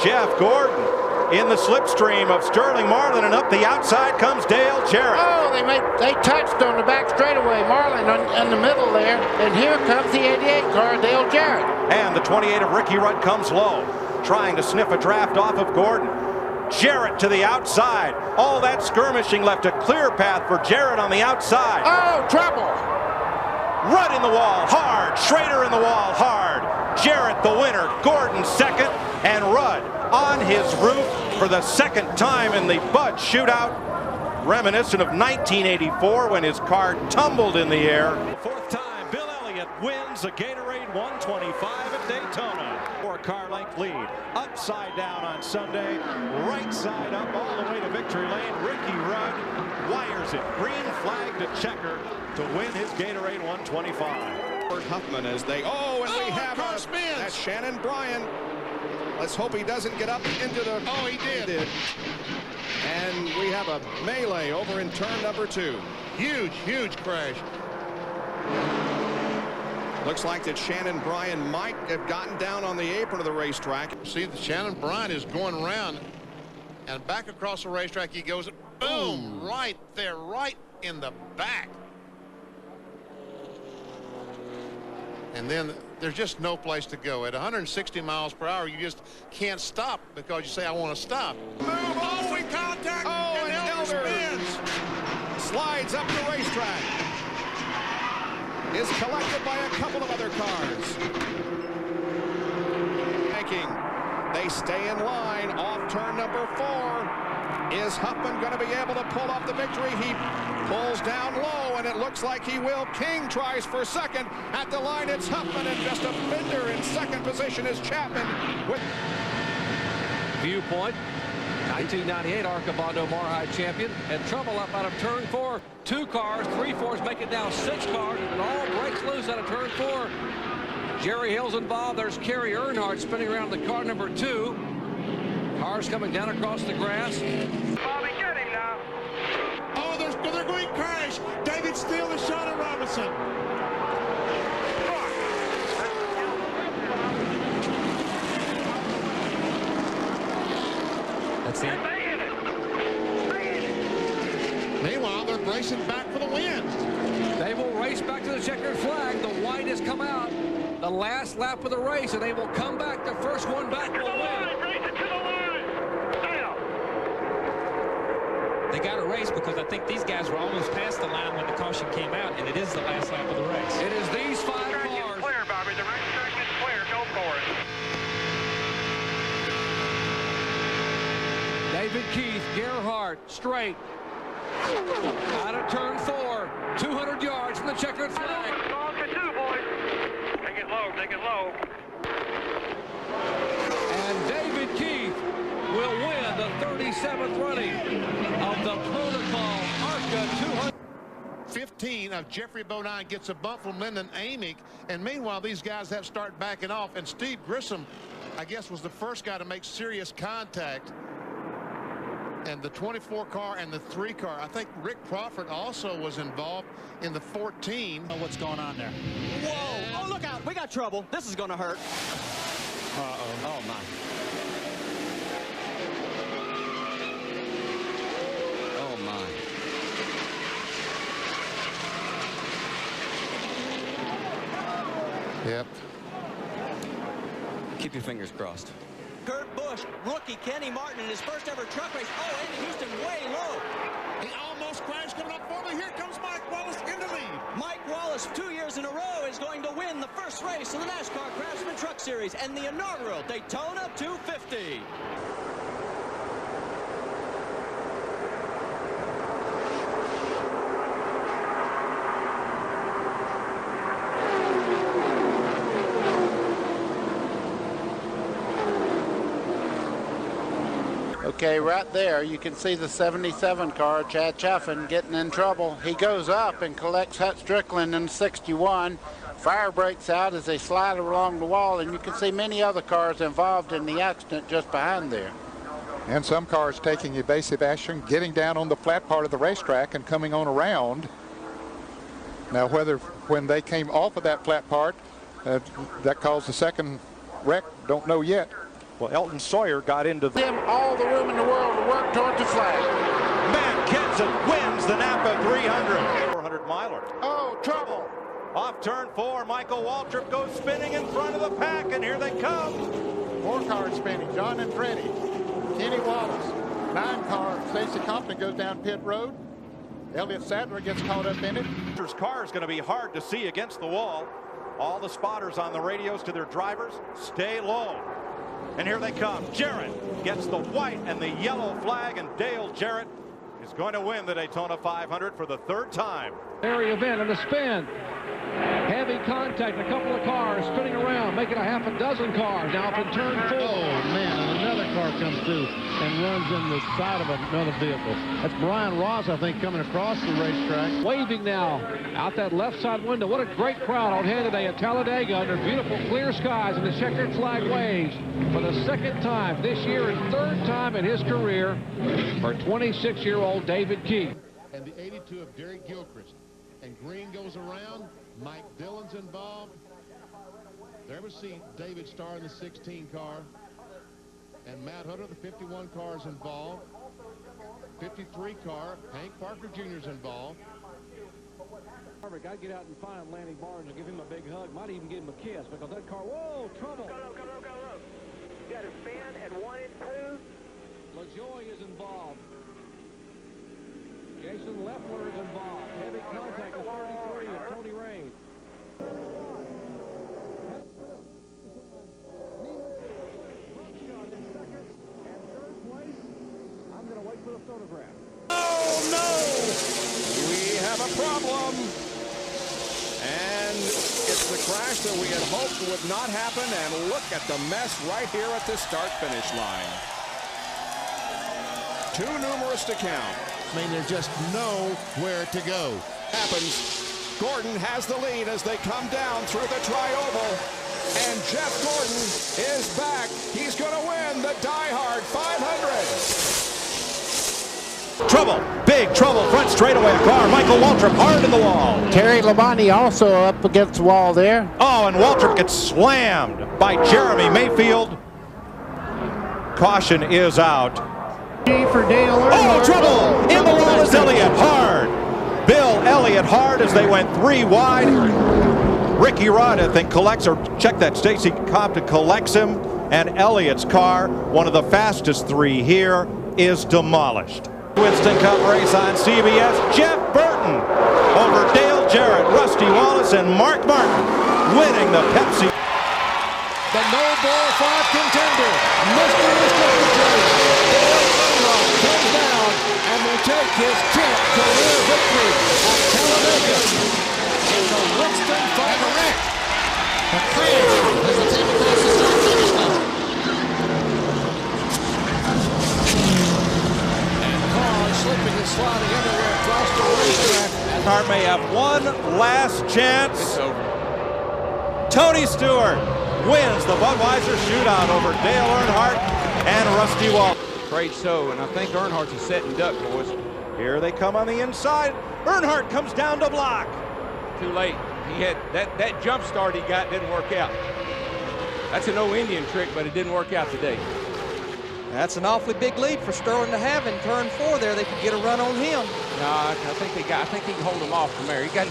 Jeff Gordon in the slipstream of Sterling Marlin, and up the outside comes Dale Jarrett. Oh, they touched on the back straightaway. Marlin in the middle there, and here comes the 88 car, Dale Jarrett. And the 28 of Ricky Rudd comes low, trying to sniff a draft off of Gordon. Jarrett to the outside. All that skirmishing left a clear path for Jarrett on the outside. Oh, trouble. Rudd in the wall, hard. Schrader in the wall, hard. Jarrett the winner, Gordon second, and Rudd on his roof for the second time in the Bud shootout, reminiscent of 1984 when his car tumbled in the air. Fourth time, Bill Elliott wins a Gatorade 125 at Daytona. 4-car length lead, upside down on Sunday, right side up all the way to victory lane. Ricky Rudd wires it, green flag to checker to win his Gatorade 125. Huffman as they, we have that's Shannon Bryan. Let's hope he doesn't get up into the, he did. And we have a melee over in turn number 2. Huge crash. Looks like that Shannon Bryan might have gotten down on the apron of the racetrack. See, Shannon Bryan is going around and back across the racetrack he goes. Boom, right there, right in the back. And then there's just no place to go. At 160 miles per hour, you just can't stop because you say, I want to stop. Move off in contact. And Elder spins. Slides up the racetrack. Is collected by a couple of other cars. They stay in line off turn number 4. Is Huffman going to be able to pull off the victory? He pulls down low, and it looks like he will. King tries for second. At the line, it's Huffman, and just a fender in second position is Chapman. Viewpoint, 1998 ARCA Bondo Marhide champion, and trouble up out of turn 4. 2 cars, 3-4s make it now 6 cars, and it all breaks loose out of turn 4. Jerry Hill's involved. There's Kerry Earnhardt spinning around the car number 2. Cars coming down across the grass. Bobby, get him now. Oh, they're going to crash. David Steele and Shauna Robinson. That's it. Meanwhile, they're racing back for the win. They will race back to the checkered flag. The white has come out. The last lap of the race, and they will come back. The first one back will win. They got a race because I think these guys were almost past the line when the caution came out, and it is the last lap of the race. It is these 5 cars. Clear, Bobby. The racetrack is clear. Go for it. David Keith, Gerhardt, straight. Out of turn 4. 200 yards from the checkered flag. Long to 2, boys. Take it low. Take it low. And David Keith will win the 37th running of the Protocol ARCA 200. 15 of Jeffrey Bodine gets a bump from Lyndon Amick, and meanwhile these guys have to start backing off, and Steve Grissom, I guess, was the first guy to make serious contact. And the 24 car and the 3 car. I think Rick Crawford also was involved in the 14. What's going on there? Whoa! Oh, look out! We got trouble. This is going to hurt. Oh my. Oh my. Yep. Keep your fingers crossed. Kurt Busch, rookie Kenny Martin in his first ever truck race. Oh, Andy Houston way low. He almost crashed coming up for me. Here comes Mike Wallace in the lead. Mike Wallace, 2 years in a row, is going to win the first race of the NASCAR Craftsman Truck Series and the inaugural Daytona 250. Okay, right there, you can see the 77 car, Chad Chaffin, getting in trouble. He goes up and collects Hut Strickland in 61. Fire breaks out as they slide along the wall, and you can see many other cars involved in the accident just behind there. And some cars taking evasive action, getting down on the flat part of the racetrack and coming on around. Now, whether when they came off of that flat part, that caused the second wreck, don't know yet. Well, Elton Sawyer got into Give him all the room in the world to work toward the flag. Matt Kenseth wins the Napa 300. 400 miler. Oh, trouble. Off turn 4, Michael Waltrip goes spinning in front of the pack, and here they come. 4 cars spinning. John and Freddie. Kenny Wallace. 9 car. Stacey Compton goes down pit road. Elliott Sadler gets caught up in it. His car is going to be hard to see against the wall. All the spotters on the radios to their drivers, stay low. And here they come. Jarrett gets the white and the yellow flag, and Dale Jarrett is going to win the Daytona 500 for the 3rd time. Very event and a spin. Heavy contact, a couple of cars spinning around, making a half a dozen cars. Now up in turn 4. Oh, man, and another car comes through and runs in the side of another vehicle. That's Brian Ross, I think, coming across the racetrack. Waving now out that left side window. What a great crowd on hand today at Talladega under beautiful clear skies, and the checkered flag waves for the 2nd time this year and 3rd time in his career for 26-year-old David Keith. And the 82 of Derek Gilchrist. And Green goes around. Mike Dillon's involved. There we see David Starr in the 16 car. And Matt Hutter, the 51 car, is involved. 53 car, Hank Parker Jr. is involved. Got to get out and find Lanny Barnes and give him a big hug. Might even give him a kiss, because that car, whoa, trouble. Go low. You got to spin at 1 and 2. LaJoy is involved. Jason Leffler is involved. Heavy contact with 33 of Tony Rain. I'm going to wait for the photograph. Oh, no! We have a problem. And it's the crash that we had hoped would not happen. And look at the mess right here at the start-finish line. Too numerous to count. I mean, there's just nowhere to go. Happens. Gordon has the lead as they come down through the tri-oval. And Jeff Gordon is back. He's going to win the Die Hard 500. Trouble, big trouble, front straightaway car. Michael Waltrip hard in the wall. Terry Labonte also up against the wall there. Oh, and Waltrip gets slammed by Jeremy Mayfield. Caution is out. For Dale Oh, trouble! In the wall is Elliott hard. Bill Elliott hard as they went 3 wide. Ricky Rudd, I think, collects, or check that, Stacey Compton collects him. And Elliott's car, one of the fastest 3 here, is demolished. Winston Cup race on CBS. Jeff Burton over Dale Jarrett, Rusty Wallace, and Mark Martin winning the Pepsi. The no-ball 5 contender, Mr. Dale Earnhardt comes down and will take his 10th career victory at Talladega in the Winston 500. A crash as the team crosses the finish line. And cars slipping and sliding everywhere across the racetrack. Earnhardt may have one last chance. It's over. Tony Stewart wins the Budweiser shootout over Dale Earnhardt and Rusty Wallace. Afraid so, and I think Earnhardt's a setting duck, boys. Here they come on the inside. Earnhardt comes down to block. Too late. He had that jump start he got didn't work out. That's an old Indian trick, but it didn't work out today. That's an awfully big lead for Sterling to have in turn 4 there. They could get a run on him. No, I think he can hold him off from there. He can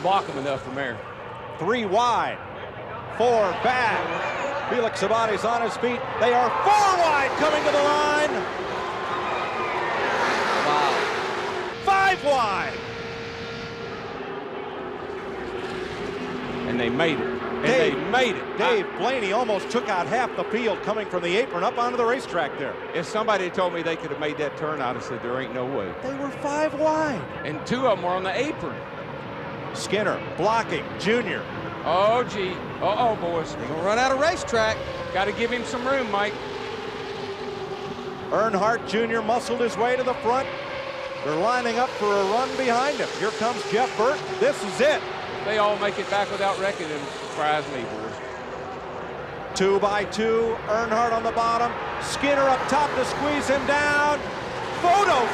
block him enough from there. 3 wide, 4 back. Felix Sabates on his feet. They are 4 wide coming to the line. Wow. 5 wide. And they made it. They made it. Dave Blaney almost took out half the field coming from the apron up onto the racetrack there. If somebody had told me they could have made that turn, I'd have said there ain't no way. They were 5 wide. And 2 of them were on the apron. Skinner blocking, Junior. Oh, gee. Uh-oh, boys. They're going to run out of racetrack. Got to give him some room, Mike. Earnhardt Jr. muscled his way to the front. They're lining up for a run behind him. Here comes Jeff Burton. This is it. They all make it back without wrecking him. Surprise me, boys. 2 by 2. Earnhardt on the bottom. Skinner up top to squeeze him down. Photo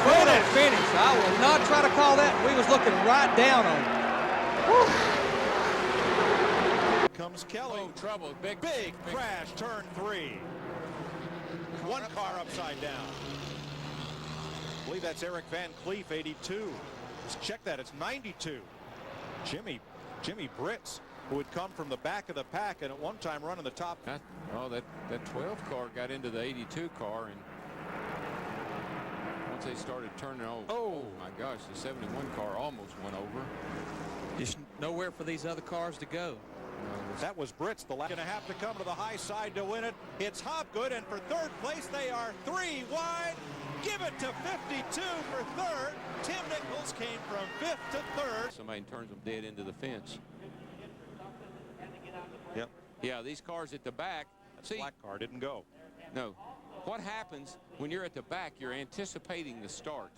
finish. I will not try to call that. We was looking right down on him. Comes Kelly. Oh, trouble. Big crash, turn 3. one car upside down. I believe that's Eric Van Cleef, 82. Let's check that. It's 92. Jimmy Britz, who would come from the back of the pack and at one time run in the top. That 12 car got into the 82 car, and once they started turning over, oh my gosh, the 71 car almost went over. Just nowhere for these other cars to go. That was Britz. The last going to have to come to the high side to win it. It's Hopgood, and for third place they are 3 wide. Give it to 52 for third. Tim Nichols came from 5th to 3rd. Somebody turns them dead into the fence. Yep. Yeah, these cars at the back. That black car didn't go. No. What happens when you're at the back? You're anticipating the start.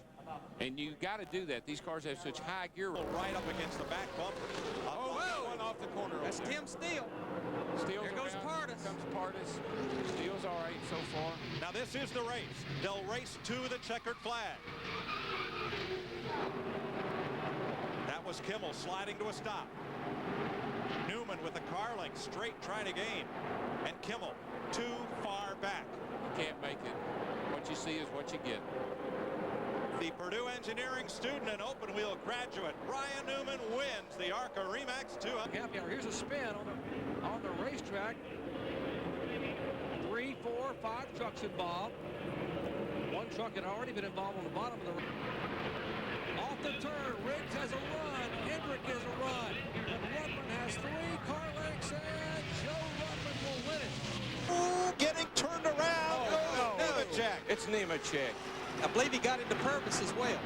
And you got to do that. These cars have such high gear. Right up against the back bumper. One off the corner. That's Tim Steele. Steele's There goes Pardis. Comes Pardis. Steele's all right so far. Now this is the race. They'll race to the checkered flag. That was Kimmel sliding to a stop. Newman with the car length straight trying to gain. And Kimmel too far back. You can't make it. What you see is what you get. The Purdue engineering student and open wheel graduate Brian Newman wins the ARCA Remax 2. Here's a spin on the racetrack. 3, 4, 5 trucks involved. One truck had already been involved on the bottom of the race. Off the turn, Riggs has a run. Hendrick has a run. And Rudman has 3 car lengths, and Joe Rudman will win it. Ooh, getting turned around. Oh, no. Nemechek. It's Nemechek. I believe he got into purpose as well.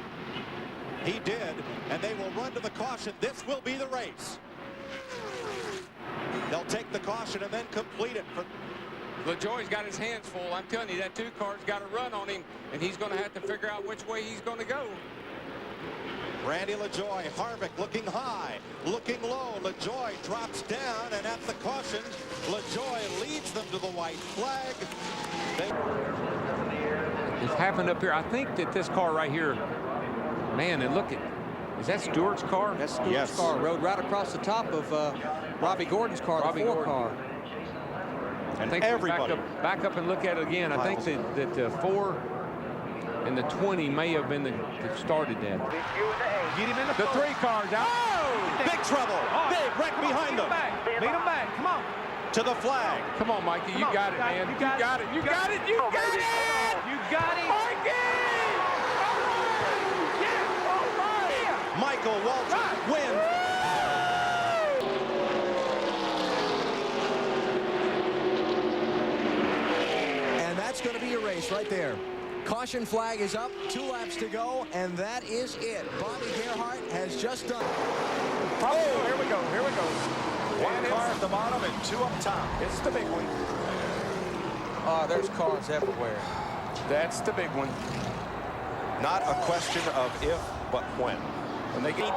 He did, and they will run to the caution. This will be the race. They'll take the caution and then complete it. LaJoie's got his hands full. I'm telling you, that 2 car's got to run on him, and he's going to have to figure out which way he's going to go. Randy LaJoie, Harvick looking high, looking low. LaJoie drops down, and at the caution, LaJoie leads them to the white flag. It's happened up here. I think that this car right here, man, and look at, is that Stewart's car? That's Stewart's car. Rode right across the top of Robbie Gordon's car, the 4 car. I think everybody back up and look at it again. I think that the 4 and the 20 may have been that started that. Get him in the 3 cars out. Oh! Big trouble. Big wreck behind them. Lead him back. Come on. To the flag. Come on, Mikey. You got it, man. You got it. You got it. You got it. You got it. Mikey! Michael Waltrip wins. And that's going to be your race right there. Caution flag is up, 2 laps to go, and that is it. Bobby Gerhart has just done. Oh, here we go. Here we go. 1 car at the bottom and 2 up top. It's the big one. Oh, there's cars everywhere. That's the big one. Not a question of if, but when. And they get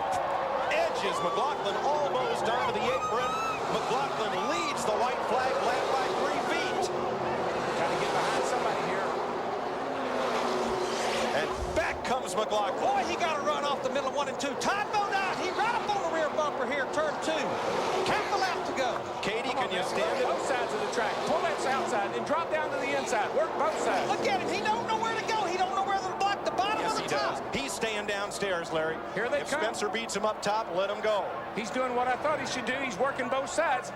edges McLaughlin almost onto the apron. McLaughlin leads the white flag lap by 3 feet. Got to get behind somebody here. And back comes McLaughlin. Boy, he got a run off the middle of 1 and 2. Todd Bodine, he right up on the rear bumper here, turn 2. Half the lap to go. Katie, can you stand it? Both sides of the track. Pull that outside and drop down to the inside. Work both sides. Look at him. He don't know where to go. He don't know where to block the bottom Yes, of the he top. does. He's staying downstairs, Larry. Here they if come. Spencer beats him up top, let him go. He's doing what I thought he should do. He's working both sides.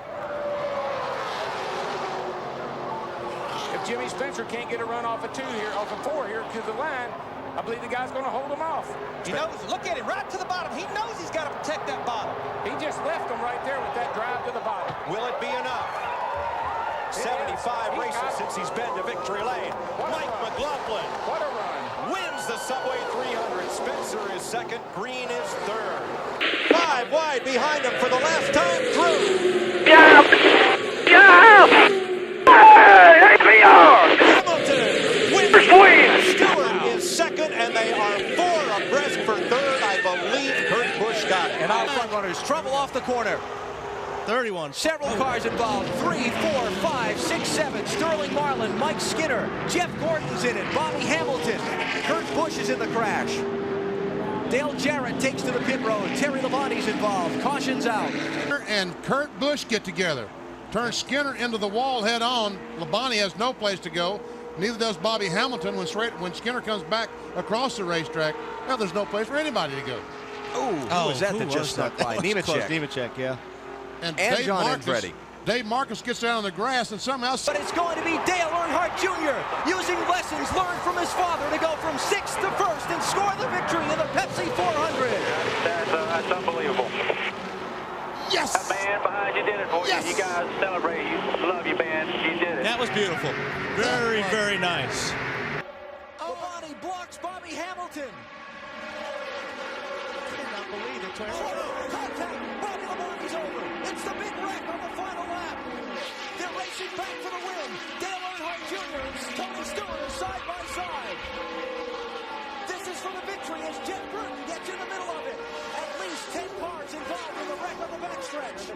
If Jimmy Spencer can't get a run off a 2 here, off a 4 here to the line, I believe the guy's going to hold him off. He knows. Look at him right to the bottom. He knows he's got to protect that bottom. He just left him right there with that drive to the bottom. Will it be enough? 75 races since he's been to victory lane. Mike McLaughlin. What a run. Wins the Subway 300. Spencer is second. Green is third. 5 wide behind him for the last time through. Yeah! Hamilton wins. Stewart is second, and they are 4 abreast for third. I believe Kurt Busch got it. And our front runners trouble off the corner. 31. Several cars involved. 3, 4, 5, 6, 7. Sterling Marlin, Mike Skinner, Jeff Gordon's in it, Bobby Hamilton. Kurt Busch is in the crash. Dale Jarrett takes to the pit road. Terry Labonte's involved. Caution's out. And Kurt Busch get together. Turn Skinner into the wall head on. Labonte has no place to go. Neither does Bobby Hamilton when Skinner comes back across the racetrack. Well, there's no place for anybody to go. Who was that that just snuck by? Nemechek, yeah. And John Andretti. Dave Marcus gets down on the grass and somehow... But it's going to be Dale Earnhardt Jr. using lessons learned from his father to go from 6th to 1st and score the victory in the Pepsi 400. That's unbelievable. Yes! That man behind you did it for you. You guys celebrate. You love you, man. You did it. That was beautiful. Very, very nice. Labonte blocks Bobby Hamilton. I cannot believe it. Contact. Bobby Labonte's over. It's the big wreck on the final lap. They're racing back for the win. Dale Earnhardt Jr. and Tony Stewart are side by side. This is for the victory as Jeff Burton gets in the middle of it. At least 10 cars involved in the wreck on the backstretch.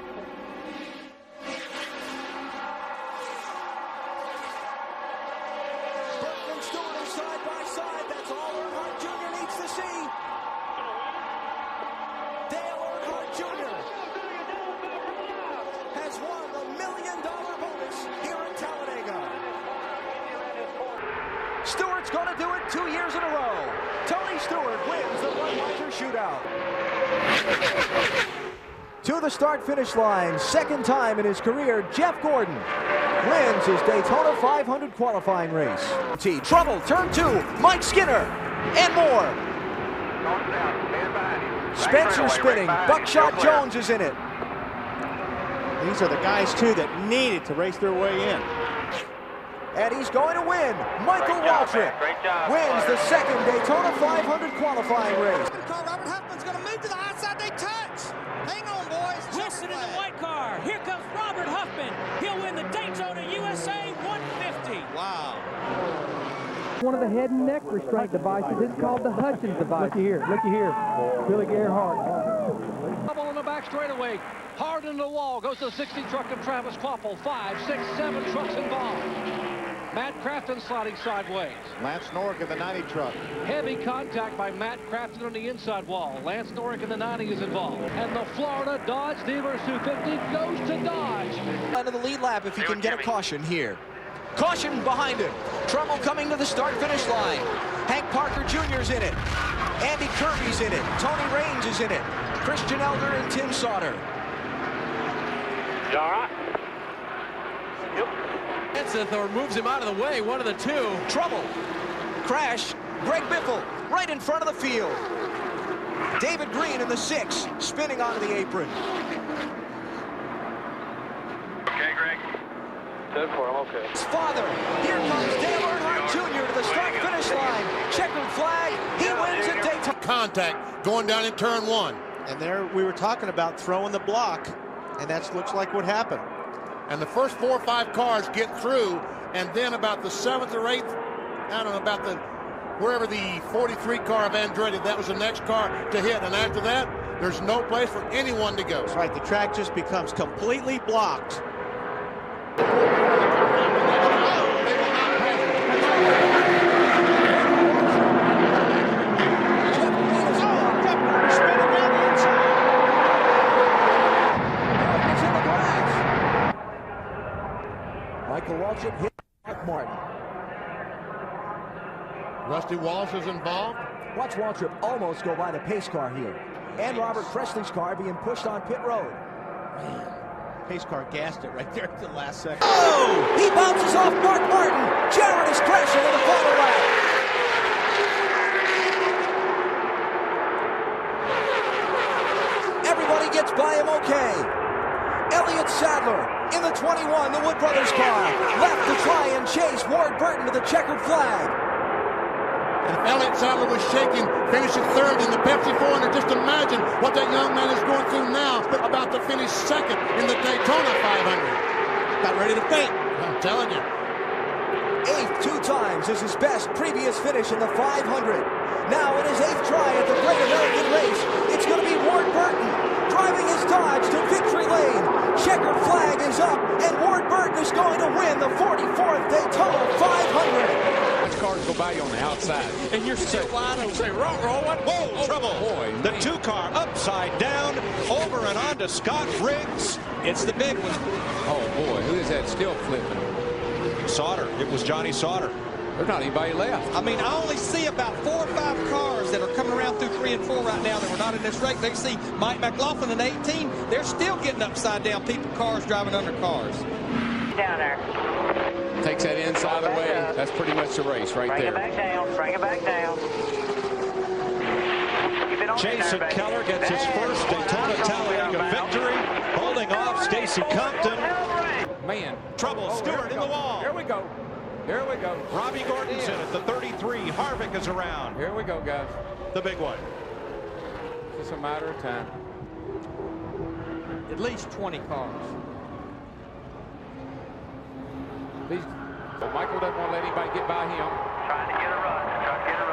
Burton and Stewart are side by side. That's all Earnhardt Jr. needs to see. Dale Earnhardt Jr. has won the $1 million bonus here in Talladega. Stewart's going to do it 2 years in a row. Tony Stewart wins the 1-miler shootout. To the start-finish line, second time in his career, Jeff Gordon wins his Daytona 500 qualifying race. Trouble, turn 2, Mike Skinner, and more. Spencer spinning, Buckshot Jones is in it. These are the guys, too, that needed to race their way in. And he's going to win. Michael Waltrip wins the second Daytona 500 qualifying race. Robert Huffman's going to move to the outside. They touch. Hang on, boys. Wilson in the white car. Here comes Robert Huffman. He'll win the Daytona USA 150. Wow. One of the head and neck restraint devices is called the Hutchins device. Looky here. Billy Gerhardt. Trouble on the back straightaway. Hard into the wall. Goes the 60 truck of Travis Kvapil. 5, 6, 7 trucks involved. Matt Crafton sliding sideways. Lance Norrick in the 90 truck. Heavy contact by Matt Crafton on the inside wall. Lance Norrick in the 90 is involved. And the Florida Dodge Dealers 250 goes to Dodge. Into the lead lap if he can get a caution here. Caution behind him. Trouble coming to the start-finish line. Hank Parker Jr.'s in it. Andy Kirby's in it. Tony Raines is in it. Christian Elder and Tim Sauter. You all right? Yep. Or moves him out of the way, one of the two. Trouble. Crash. Greg Biffle right in front of the field. David Green in the 6, spinning onto the apron. Okay, Greg. 10-4, I'm okay. His father. Here comes Dale Earnhardt Jr. to the start-finish line. Checkered flag. He wins at Daytona. Contact going down in turn 1. And there we were talking about throwing the block, and that looks like what happened. And the first 4 or 5 cars get through, and then about the 7th or 8th, I don't know, about the wherever the 43 car of Andretti, that was the next car to hit. And after that, there's no place for anyone to go. That's right, the track just becomes completely blocked. Michael Waltrip hit Mark Martin. Rusty Wallace is involved. Watch Waltrip almost go by the pace car here. And Robert Presley's car being pushed on pit road. Man, pace car gassed it right there at the last second. Oh! He bounces off Mark Martin. Jarrett is crashing in the final lap. Everybody gets by him okay. Elliott Sadler in the 21, the Wood Brothers car, left to try and chase Ward Burton to the checkered flag. And if Elliott Sadler was shaking, finishing 3rd in the Pepsi 400, just imagine what that young man is going through now, about to finish 2nd in the Daytona 500. Got ready to faint. I'm telling you. 8th 2 times is his best previous finish in the 500. Now in his 8th try at the Great American Race, it's going to be Ward Burton driving his Dodge to victory lane. Checkered flag is up, and Ward Burton is going to win the 44th Daytona 500. Cars go by you on the outside, and you're still wide open. Say, roll, what? Whoa, trouble. Boy, the 2-car upside down, over and on to Scott Riggs. It's the big one. Oh, boy, who is that still flipping? Sauter. It was Johnny Sauter. There's not anybody left. I mean, I only see about 4 or 5 cars that are coming around through 3 and 4 right now that were not in this race. They see Mike McLaughlin in 18. They're still getting upside down. Cars driving under cars. Down there. Takes that inside away. That's pretty much the race right there. Bring it back down. Bring it back down. Jason Keller gets his first Daytona Talladega victory, holding off Stacy Compton. Man, trouble. Stewart in the wall. Here we go. Here we go. Robbie Gordon's in at the 33. Harvick is around. Here we go, guys. The big one. It's a matter of time. At least 20 cars. Michael doesn't want to let anybody get by him. Trying to get a run.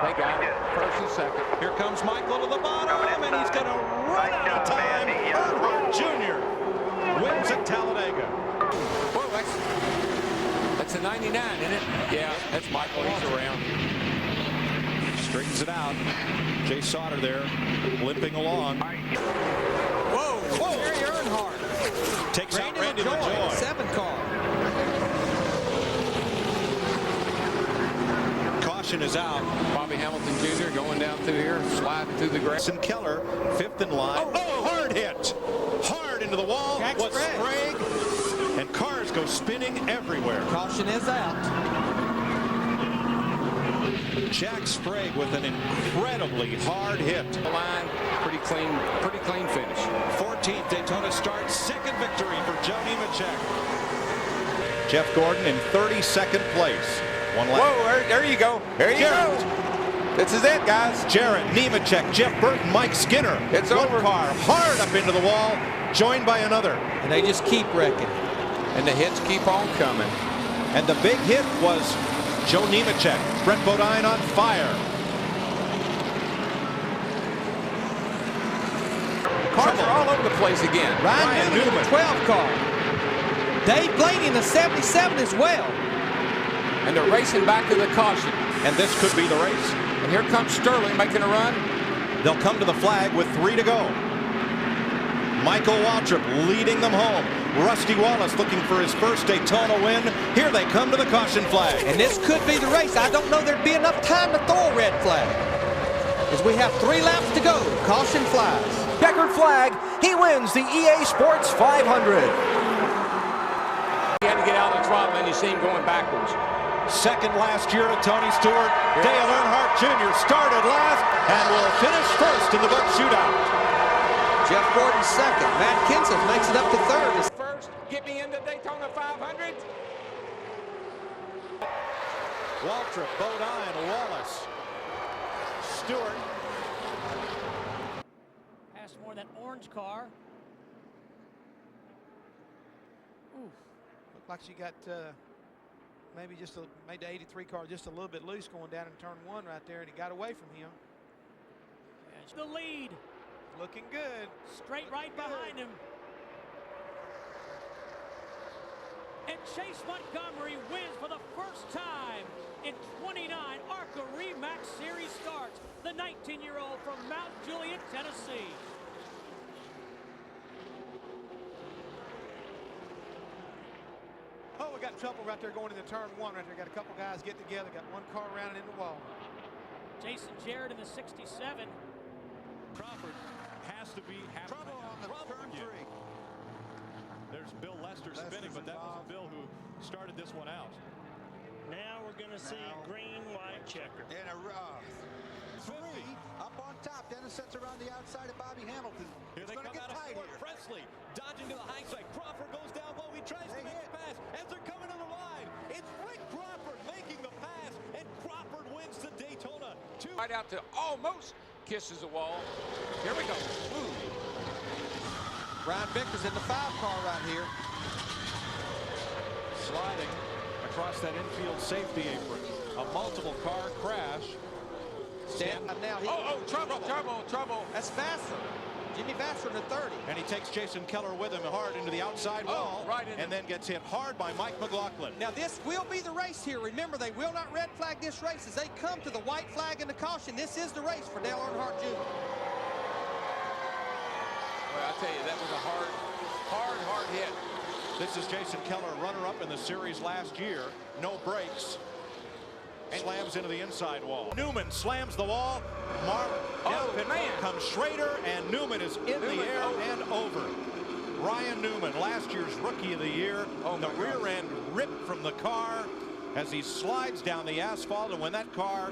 They got it. First and second. Here comes Michael to the bottom, and he's going to run out of time. Earnhardt Jr. wins at Talladega. Whoa, that's a 99, isn't it? Yeah, that's Michael. He's around. Straightens it out. Jay Sauter there, limping along. Whoa! Jerry Earnhardt takes out Randy LaJoy. 7 car. Caution is out. Bobby Hamilton Jr. going down through here, sliding through the grass. And Keller, 5th in line. Oh, hard hit. Hard into the wall. Was Sprague. And cars go spinning everywhere. Caution is out. Jack Sprague with an incredibly hard hit. The line, pretty clean finish. 14th Daytona start, 2nd victory for Joe Nemechek. Jeff Gordon in 32nd place. One lap. Whoa, there you go. There you go. This is it, guys. Jarrett, Nemechek, Jeff Burton, Mike Skinner. It's one over. Car hard up into the wall, joined by another. And they just keep wrecking. And the hits keep on coming. And the big hit was Joe Nemechek. Brett Bodine on fire. Cars are all over the place again. Ryan Newman, the 12 car. Dave Blaney in the 77 as well. And they're racing back to the caution. And this could be the race. And here comes Sterling making a run. They'll come to the flag with 3 to go. Michael Waltrip leading them home. Rusty Wallace looking for his first Daytona win. Here they come to the caution flag. And this could be the race. I don't know there'd be enough time to throw a red flag. As we have 3 laps to go. Caution flies. Checkered flag. He wins the EA Sports 500. He had to get out of the throttle and you see him going backwards. Second last year to Tony Stewart. Dale Earnhardt Jr. started last and will finish first in the book shootout. Jeff Gordon second. Matt Kenseth makes it up to third. First, get me into Daytona 500. Waltrip, Bodine, Wallace, Stewart. Past more than orange car. Ooh, looked like she got maybe made the 83 car just a little bit loose going down in turn 1 right there, and he got away from him. And the lead. Looking good. Straight right behind him. And Chase Montgomery wins for the first time in 29 ARCA REMAX Series starts. The 19-year-old from Mount Juliet, Tennessee. Oh, we got trouble right there going into turn 1 right there. Got a couple guys get together. Got one car rounded in the wall. Jason Jarrett in the 67. Crawford has to be trouble on the turn 3. There's Bill Lester spinning, but that was Bill who started this one out. Now we're going to see green-white checker. And a 3 up on top. Dennis sets around the outside of Bobby Hamilton. Here they come out of Ford. Presley dodging to the high side. Crawford goes down low. He tries to make a pass. As they're coming to the line, it's Rick Crawford making the pass, and Crawford wins the Daytona. Right out to almost kisses the wall. Here we go. Ooh. Ryan Vickers in the 5 car right here. Sliding across that infield safety apron. A multiple car crash. Now trouble. That's Vassar. Jimmy Vassar in the 30. And he takes Jason Keller with him hard into the outside wall. And then gets hit hard by Mike McLaughlin. Now this will be the race here. Remember, they will not red flag this race as they come to the white flag and the caution. This is the race for Dale Earnhardt Jr. Well, I tell you, that was a hard hit. This is Jason Keller, runner-up in the series last year. No brakes. slams into the inside wall. Newman slams the wall. Down pit comes Schrader, and Newman is in the air and over. Ryan Newman, last year's Rookie of the Year. The rear end ripped from the car as he slides down the asphalt, and when that car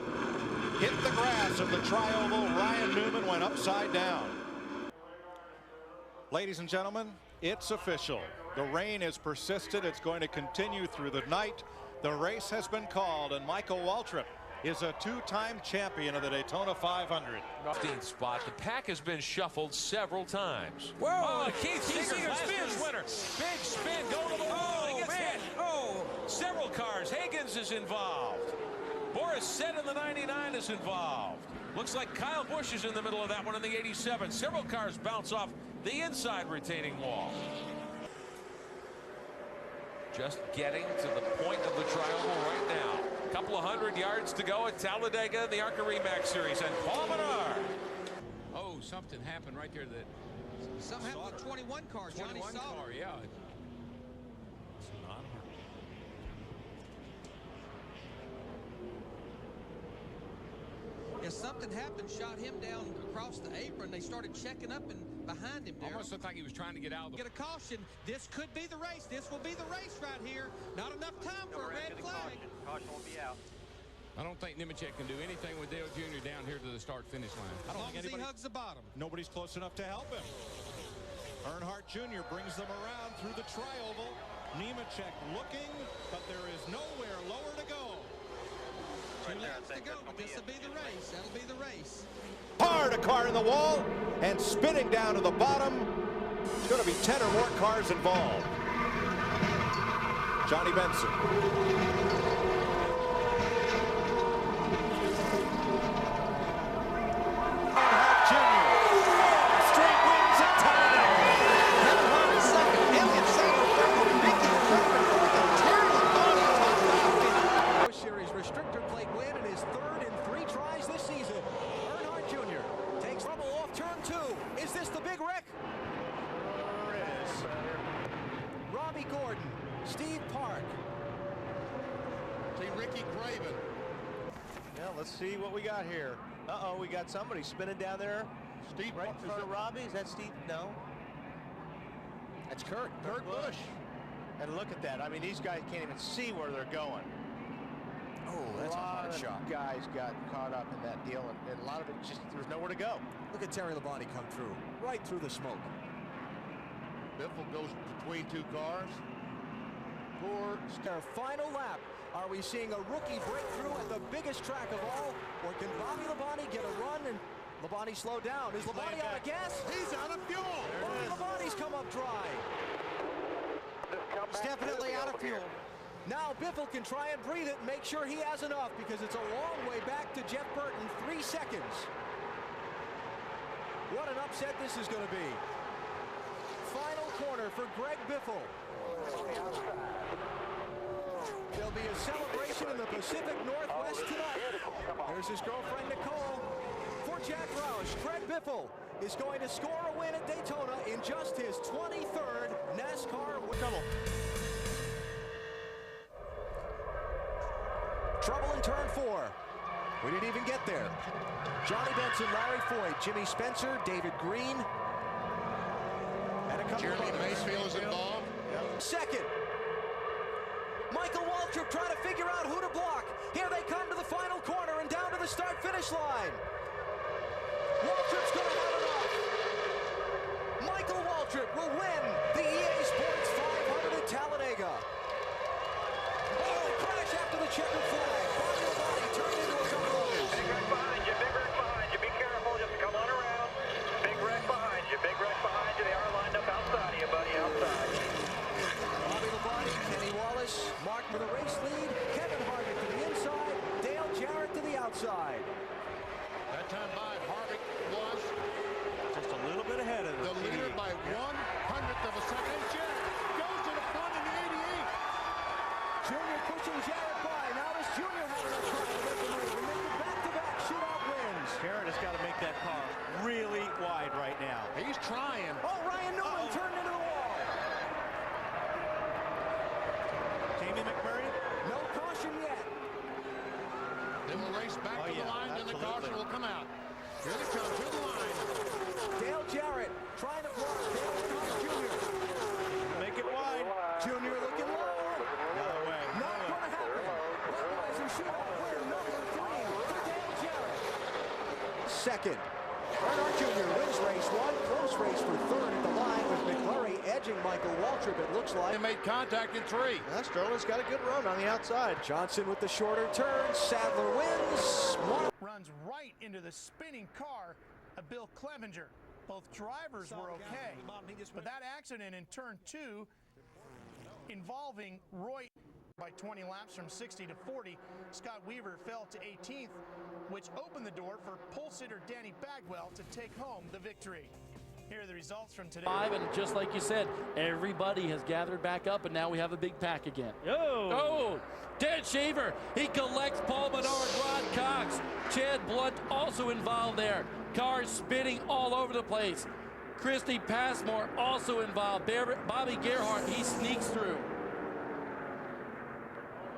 hit the grass of the tri-oval, Ryan Newman went upside down. Ladies and gentlemen, it's official. The rain has persisted. It's going to continue through the night. The race has been called, and Michael Waltrip is a two-time champion of the Daytona 500. 15th spot. The pack has been shuffled several times. Whoa! Oh, Keith Seeger, last year's winner. Big spin, go to the wall. Oh, man. Oh, several cars. Higgins is involved. Boris Said in the 99 is involved. Looks like Kyle Busch is in the middle of that one in the 87. Several cars bounce off the inside retaining wall. Just getting to the point of the tri-oval right now. A couple of 100 yards to go at Talladega in the ARCA REMAX Series. And Paul Menard. Oh, something happened right there. Something happened with 21 cars. Johnny 21 saw car, yeah. Yeah, something happened, shot him down across the apron. They started checking up and behind him there. Almost looked like he was trying to get out of the... Get a caution. This could be the race. This will be the race right here. Not enough time for a red flag. Caution will be out. I don't think Nemechek can do anything with Dale Jr. down here to the start-finish line. As long as he hugs the bottom. Nobody's close enough to help him. Earnhardt Jr. brings them around through the tri-oval. Nemechek looking, but there is nowhere lower to go. 2 laps to go, but this will be the race. That'll be the race. Hard a car in the wall and spinning down to the bottom. There's going to be 10 or more cars involved. Johnny Benson. Let's see what we got here. Uh-oh, we got somebody spinning down there. Steve, right? Is it Robbie? Is that Steve? No. That's Kurt Busch. And look at that. I mean, these guys can't even see where they're going. Oh, that's a hard shot. Guys got caught up in that deal, and a lot of it just, there's nowhere to go. Look at Terry Labonte come through, right through the smoke. Biffle goes between 2 cars. Our final lap. Are we seeing a rookie breakthrough at the biggest track of all? Or can Bobby Labonte get a run and Labonte slow down? Is Labonte out of gas? He's out of fuel. Bobby Labonte's come up dry. It's definitely out of fuel. Now Biffle can try and breathe it and make sure he has enough, because it's a long way back to Jeff Burton. 3 seconds. What an upset this is going to be. Final corner for Greg Biffle. There'll be a celebration in the Pacific Northwest tonight. There's his girlfriend, Nicole. For Jack Roush, Greg Biffle is going to score a win at Daytona in just his 23rd NASCAR win. Trouble in turn 4. We didn't even get there. Johnny Benson, Larry Foyt, Jimmy Spencer, David Green. And a couple Jeremy of others. Macefield is involved. Second. Michael Waltrip trying to figure out who to block. Here they come to the final corner and down to the start-finish line. Waltrip's going to have enough. Michael Waltrip will win the EA Sports 500 at Talladega. Oh, crash after the checkered flag. Bobby Labonte turned into a couple others. Big wreck behind you, big wreck behind you. Be careful, just come on around. Big wreck behind you, big wreck behind you. They are lined up outside of you, buddy, outside. Bobby Labonte, Kenny Wallace, Mark for the race lead, Kevin Harvick to the inside, Dale Jarrett to the outside. That time by Harvick was just a little bit ahead of the leader by 1/100th of a second. And Jarrett goes to the front in the 88. Junior pushing Jarrett by. Now does Junior have enough time to make the move and make it back-to-back shootout wins? Jarrett has got to make that car really wide right now. He's trying. Oh, Ryan Newman turned into the wall. Jamie McMurray? No caution yet. They will race back to the line, and the caution will come out. Here they come to the line. Dale Jarrett trying to block Dale Earnhardt Jr. Make it wide. Jr. looking low. No way. Not going to happen. Budweiser shootout win number 3 for Dale Jarrett. Second. Earnhardt Jr. wins race 1. Close race for third at the line with McClary edging Michael Waltrip, it looks like. They made contact in 3. Sterling's got a good run on the outside. Johnson with the shorter turn. Sadler wins. Runs right into the spinning car of Bill Clevenger. Both drivers were okay, but that accident in turn 2 involving Roy by 20 laps from 60 to 40, Scott Weaver fell to 18th, which opened the door for pole sitter Danny Bagwell to take home the victory. Here are the results from today. And just like you said, everybody has gathered back up, and now we have a big pack again. Oh, Dan Shaver, he collects Paul Menard, Rod Cox, Chad Blunt also involved there. Cars spinning all over the place. Christy Passmore also involved. Bobby Gerhardt, he sneaks through.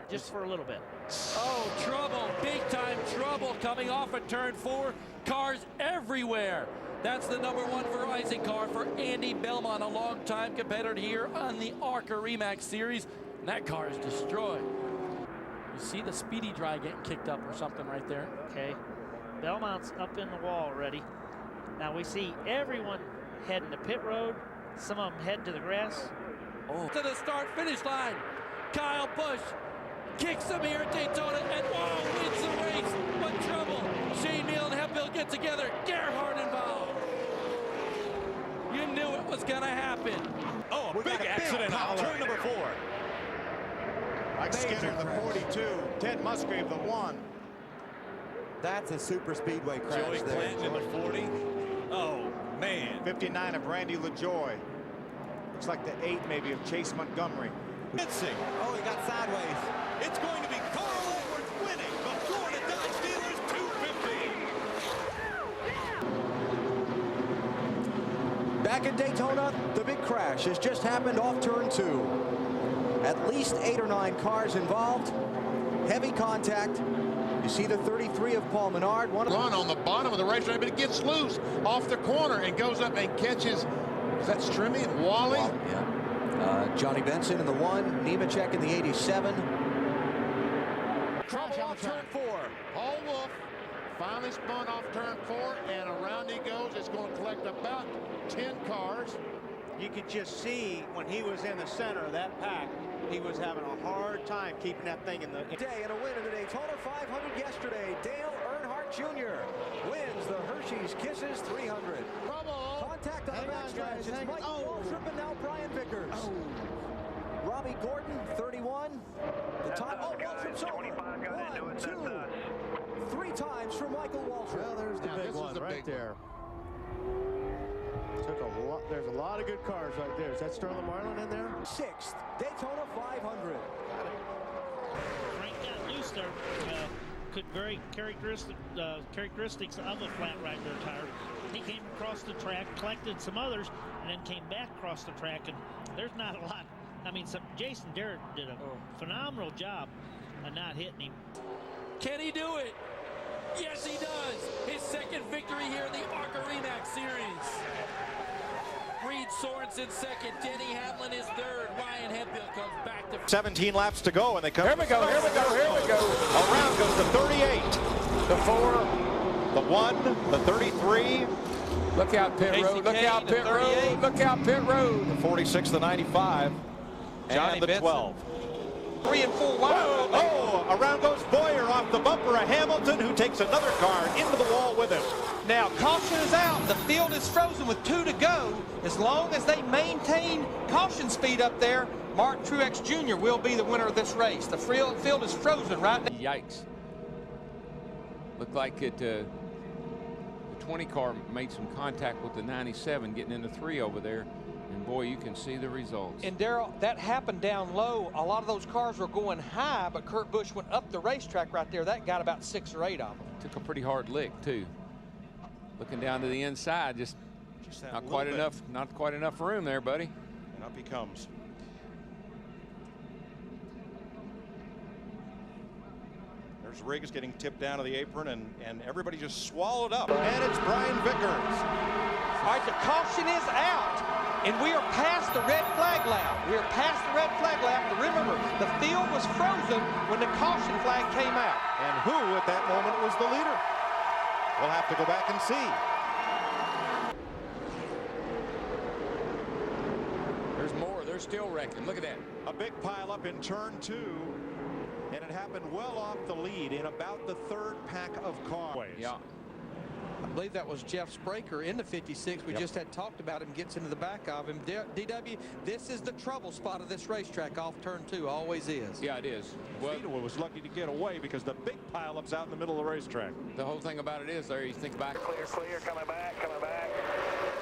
Just for a little bit. Oh, trouble, big time trouble coming off of turn 4. Cars everywhere. That's the #1 Verizon car for Andy Belmont, a longtime competitor here on the ARCA REMAX Series. And that car is destroyed. You see the speedy dry getting kicked up or something right there. Okay. Belmont's up in the wall already. Now we see everyone heading to pit road. Some of them heading to the grass. Oh. To the start-finish line. Kyle Busch kicks him here at Daytona and wins the race. What trouble. Shane Neal and Hemphill get together. Gerhardt involved. You knew it was going to happen. Oh, a big accident on turn number 4. Mike Skinner, the 42. Ted Musgrave, the 1. That's a super speedway crash. Joey Clanton in the 40. Oh, man. 59 of Randy LaJoy. Looks like the 8 maybe of Chase Montgomery. Missing. Oh, he got sideways. It's going to be Carl Edwards winning the Florida Dodge Dealers 250. Back at Daytona, the big crash has just happened off turn 2. At least 8 or 9 cars involved. Heavy contact. You see the 33 of Paul Menard. Run on the bottom of the racetrack, but it gets loose off the corner and goes up and catches. Is that Strimmy and Wally? Yeah. Johnny Benson in the 1, Nemechek in the 87. Trouble off turn 4. Paul Wolf finally spun off turn 4, and around he goes. It's going to collect about 10 cars. You could just see when he was in the center of that pack, he was having a hard time keeping that thing in the day. And a win in the Daytona 500 yesterday. Dale Earnhardt Jr. wins the Hershey's Kisses 300. Contact on the backstretch. It's Mike Waltrip and now Brian Vickers. Robbie Gordon, 31. The time. Oh, Waltrip's over. 1, 2, 3 times for Michael Waltrip. Well, there's the big one right there. Took a lot. There's a lot of good cars right there. Is that Sterling Marlin in there? 6th Daytona 500. Frank got loose there. Could very characteristics of a flat right rear tire. He came across the track, collected some others, and then came back across the track. And there's not a lot. I mean, Jason Derrick did a phenomenal job of not hitting him. Can he do it? Yes, he does. His second victory here in the ARCA REMAX Series. Reed Sorensen second. Denny Hamlin is third. Ryan Hemphill comes back to 17 laps to go, and they come. Here we go. Around goes the 38, the 4, the 1, the 33. Look out pit road. Look out pit road. Look out pit road. The 46, the 95, and the 12. 3 and 4 wide. Oh, around goes Boyer off the bumper of Hamilton, who takes another car into the wall with him. Now, caution is out. The field is frozen with 2 to go. As long as they maintain caution speed up there, Mark Truex Jr. will be the winner of this race. The field is frozen right now. Yikes. Looked like the 20 car made some contact with the 97, getting into 3 over there. And boy, you can see the results. And Darrell, that happened down low. A lot of those cars were going high, but Kurt Busch went up the racetrack right there. That got about 6 or 8 of them. Took a pretty hard lick too. Looking down to the inside, just not quite enough room there, buddy. And up he comes. There's Riggs getting tipped down to the apron, and everybody just swallowed up. And it's Brian Vickers. All right, the caution is out, and we are past the red flag lap. We are past the red flag lap. But remember, the field was frozen when the caution flag came out. And who at that moment was the leader? We'll have to go back and see. There's more. They're still wrecking. Look at that. A big pileup in turn 2, and it happened well off the lead in about the third pack of cars. Yeah. I believe that was Jeff Spraker in the 56. We just had talked about him, gets into the back of him. DW, this is the trouble spot of this racetrack off turn 2, always is. Yeah, it is. Well, was lucky to get away because the big pileups out in the middle of the racetrack. The whole thing about it is there, you think back. Clear, clear, coming back, coming back.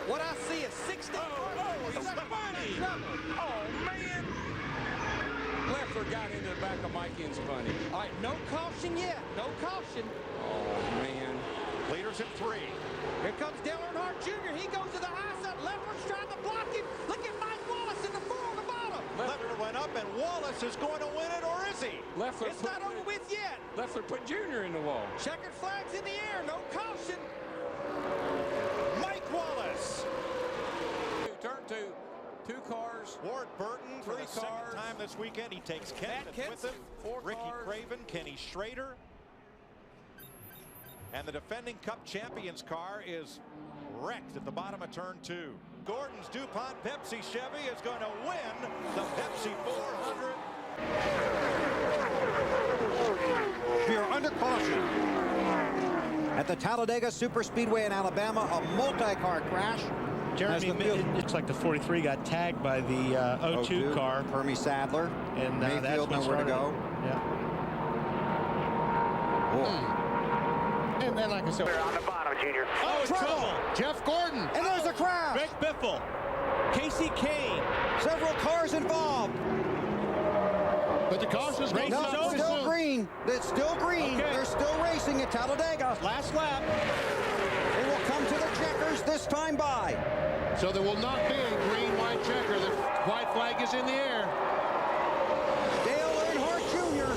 What I see is 60. It's funny. Oh, man. Leffler got into the back of Mikey and Spunny. All right, no caution yet. No caution. Oh, man. Leaders at 3. Here comes Dale Earnhardt Jr. He goes to the high side. Leffler's trying to block him. Look at Mike Wallace in the 4 on the bottom. Leffler went up, and Wallace is going to win it, or is he? Leffler It's not over with yet. Leffler put Junior in the wall. Checkered flags in the air. No caution. Mike Wallace. Turn 2. 2 cars. Ward Burton for 3 the second cars. time this weekend. He takes Kenneth with him. 4 Ricky cars. Craven, Kenny Schrader. And the defending Cup champions car is wrecked at the bottom of turn 2. Gordon's DuPont Pepsi Chevy is going to win the Pepsi 400. We are under caution at the Talladega Superspeedway in Alabama. A multi-car crash. Jeremy, it looks like the 43 got tagged by the 02 car. Hermie Sadler. And Mayfield nowhere to go. Yeah. And then, like I said, On the bottom, Junior. oh, trouble. Jeff Gordon. And there's a crash. Greg Biffle. Casey Kane. Several cars involved. But the caution's going No, it's still green. It's still green. Okay. They're still racing at Talladega. Last lap. They will come to the checkers this time by. So there will not be a green-white checker. The white flag is in the air. Dale Earnhardt Jr.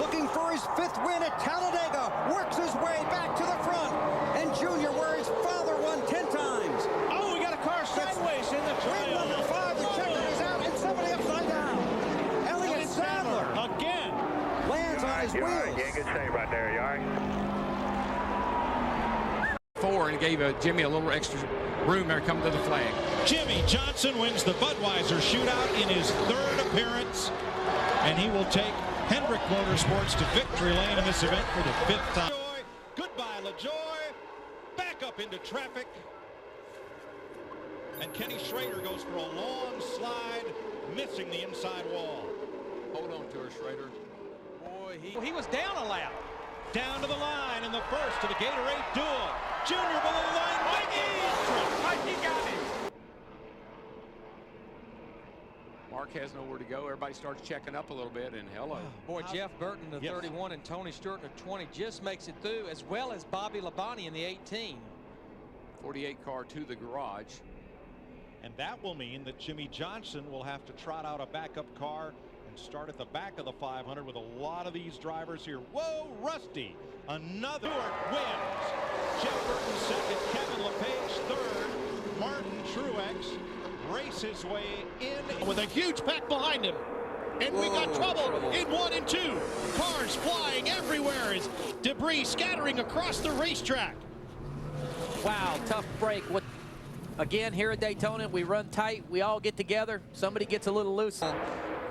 looking for his 5th win at Talladega. Works his way back to the front. And Jr., where his father won 10 times. Oh, we got a car sideways in the Win trail. number 5, the checker is out, and somebody upside down. Elliott Sadler Again. lands on his You all right? wheels. Yeah, good save right there. You all right? 4 and gave Jimmy a little extra room there coming to the flag. Jimmy Johnson wins the Budweiser shootout in his 3rd appearance, and he will take Hendrick Motorsports to victory lane in this event for the 5th time. Goodbye, LaJoy. Back up into traffic. And Kenny Schrader goes for a long slide, missing the inside wall. Hold on to her, Schrader. Boy, he was down a lap. Down to the line in the first to the Gatorade duel. Junior below the line. Mikey got him. Mark has nowhere to go. Everybody starts checking up a little bit, and hello. Boy, Jeff Burton, the 31, and Tony Stewart, the 20, just makes it through, as well as Bobby Labonte in the 18. 48 car to the garage. And that will mean that Jimmy Johnson will have to trot out a backup car and start at the back of the 500 with a lot of these drivers here. Whoa, Rusty. Another wins. Jeff Burton second, Kevin LePage third, Martin Truex race his way in With a huge pack behind him. And we got trouble in 1 and 2. Cars flying everywhere as debris scattering across the racetrack. Wow, tough break. Again, here at Daytona, we run tight. We all get together. Somebody gets a little loose. Oh,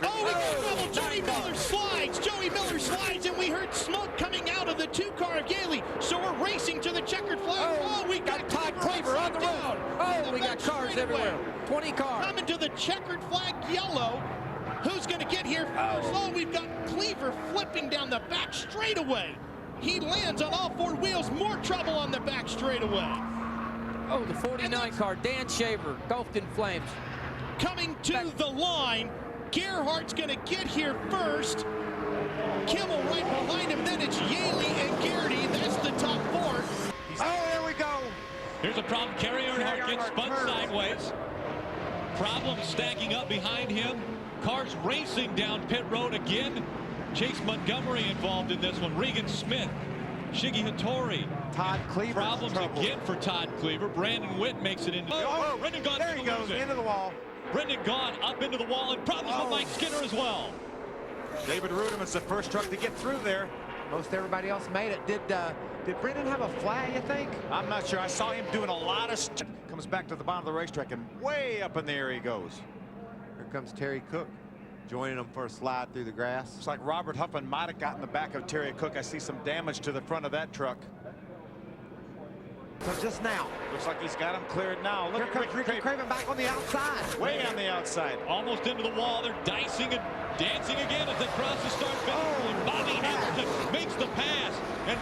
we got trouble. Joey Miller slides. Joey Miller slides, and we heard smoke coming out of the 2-car of Gailey. So we're racing to the checkered flag. Oh, we got Todd Cleaver on the road. Oh, we got cars everywhere. 20 cars. Coming to the checkered flag yellow. Who's going to get here first? Oh, we've got Cleaver flipping down the back straightaway. He lands on all 4 wheels. More trouble on the back straightaway. Oh, the 49 car, Dan Shaver, engulfed in flames. Coming to the line. Gerhardt's going to get here first. Kimmel right behind him. Then it's Yaley and Garrity. That's the top 4. Oh, there we go. Here's a problem. Kerry Earnhardt gets spun sideways. Problems stacking up behind him. Cars racing down pit road again. Chase Montgomery involved in this one. Regan Smith, Shiggy Hattori. Todd Cleaver. Problems again for Todd Cleaver. Brandon Witt makes it into. Oh, Brendan Gaughan. There he goes, into the wall. Brendan Gaughan up into the wall, and problems with Mike Skinner as well. David Rudiman's the first truck to get through there. Most everybody else made it. Did Brendan have a flag, you think? I'm not sure. I saw him doing a lot of comes back to the bottom of the racetrack, and way up in the air he goes. Here comes Terry Cook, joining him for a slide through the grass. It's like Robert Huffman might have gotten the back of Terry Cook. I see some damage to the front of that truck. So just now. Looks like he's got him cleared now. Look Here at comes Ricky Craven back on the outside. Way on the outside. Almost into the wall. They're dicing and dancing again as they cross the start finish. And Bobby Hamilton makes the pass. And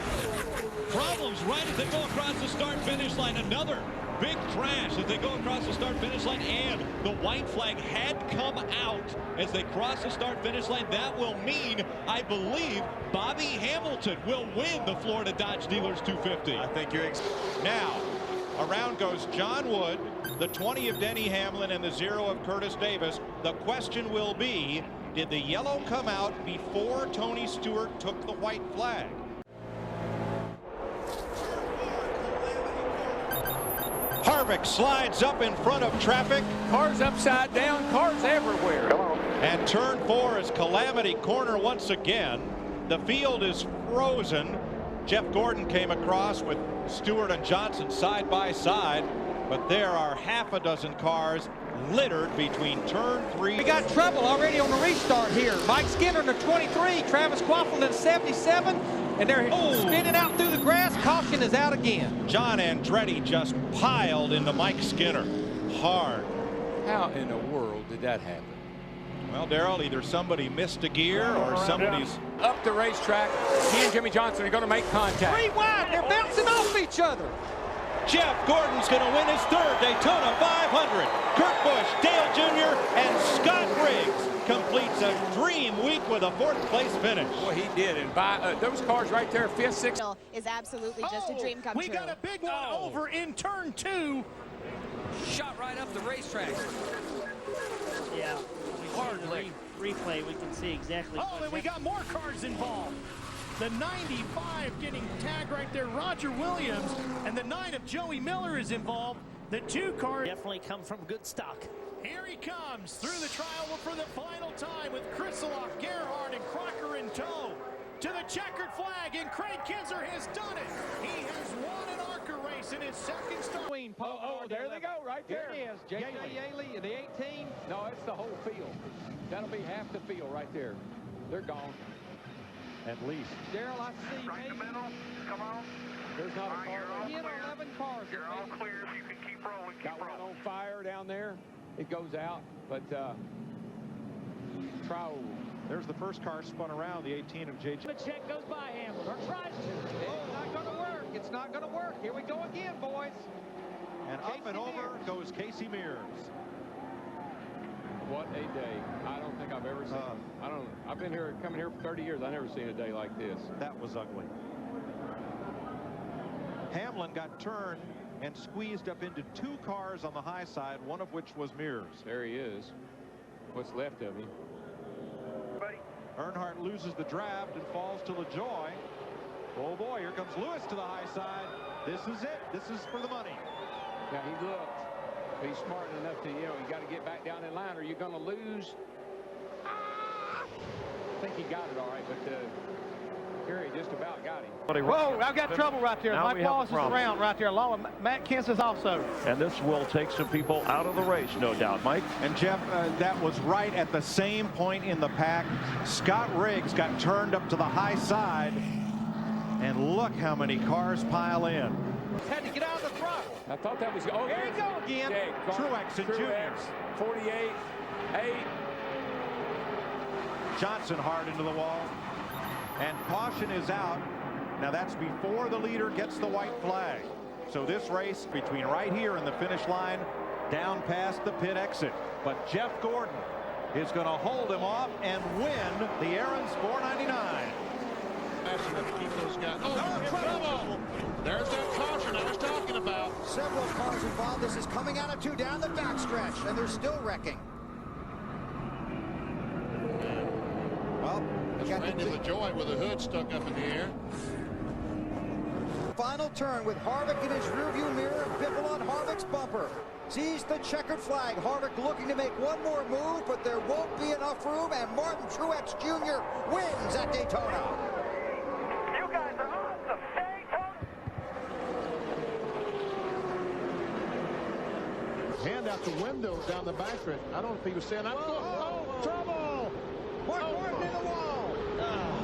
problems right as they go across the start finish line. Another big crash as they go across the start finish line, and the white flag had come out as they cross the start finish line. That will mean, I believe, Bobby Hamilton will win the Florida Dodge Dealers 250. I think you're now around goes John Wood, the 20 of Denny Hamlin, and the 0 of Curtis Davis. The question will be, did the yellow come out before Tony Stewart took the white flag? Harvick slides up in front of traffic. Cars upside down, cars everywhere. And turn 4 is calamity corner once again. The field is frozen. Jeff Gordon came across with Stewart and Johnson side by side, but there are half a dozen cars littered between turn 3. We got trouble already on the restart here. Mike Skinner in the 23, Travis Quaffle in the 77, and they're spinning out through the grass. Caution is out again. John Andretti just piled into Mike Skinner hard. How in the world did that happen? Well, Darrell, either somebody missed a gear or somebody's up the racetrack. He and Jimmy Johnson are going to make contact. 3 wide, they're bouncing off each other. Jeff Gordon's going to win his 3rd Daytona 500. Kurt Busch, Dale Jr., and Scott Riggs completes a dream week with a 4th place finish. Boy, he did. And by those cars right there, 5th, 6th. Is absolutely just a dream come we true. Got a big one over in turn 2. Shot right up the racetrack. Yeah. Hardly. Replay, we can see exactly. Oh, and we got more cars involved. The 95 getting tagged right there, Roger Williams, and the 9 of Joey Miller is involved. The 2 cars definitely come from good stock. Here he comes through the trial for the final time with Krisaloff, Gerhardt, and Crocker in tow. To the checkered flag, and Craig Kinzer has done it. He has won an ARCA race in his 2nd start. Oh, there they go, right there. There it is. J.J. Yaley, the 18. No, it's the whole field. That'll be half the field right there. They're gone. At least. Daryl, I see. Right in the middle. Come on. There's not a car. You're He had 11 cars. You're all clear, so you can keep rolling. Got one on fire down there. It goes out, but There's the first car spun around, the 18 of J.J. The check goes by Hamlin, or tries to. It's not going to work. It's not going to work. Here we go again, boys. And up and over goes Casey Mears. What a day. I don't think I've ever seen I've been here, coming here for 30 years. I've never seen a day like this. That was ugly. Hamlin got turned and squeezed up into 2 cars on the high side, one of which was Mears. There he is. What's left of him. Earnhardt loses the draft and falls to LaJoy. Oh boy, here comes Lewis to the high side. This is it. This is for the money. Now he looked. He's smart enough to, you got to get back down in line or you're going to lose. I think he got it all right, but Gary just about got him. Whoa, I've got trouble right there. Mike Wallace is around right there, along with Matt Kentz is also. And this will take some people out of the race, no doubt, Mike. And Jeff, that was right at the same point in the pack. Scott Riggs got turned up to the high side, and look how many cars pile in. Had to get out of the front. I thought that was. Oh, there you go again. Truex and Jr. 48, 8. Johnson hard into the wall. And caution is out. Now that's before the leader gets the white flag. So this race between right here and the finish line down past the pit exit. But Jeff Gordon is going to hold him off and win the Aaron's 499. Keep those guys. Trouble! There's that caution I was talking about. Several cars involved. This is coming out of 2 down the backstretch, and they're still wrecking. Well, we got the Rodney LaJoie with a hood stuck up in the air. Final turn with Harvick in his rearview mirror. Biffle on Harvick's bumper. Sees the checkered flag. Harvick looking to make one more move, but there won't be enough room, and Martin Truex Jr. wins at Daytona. You guys are awesome. Hand out the window down the back stretch. I don't know if he was saying, trouble! Mark Martin in the wall.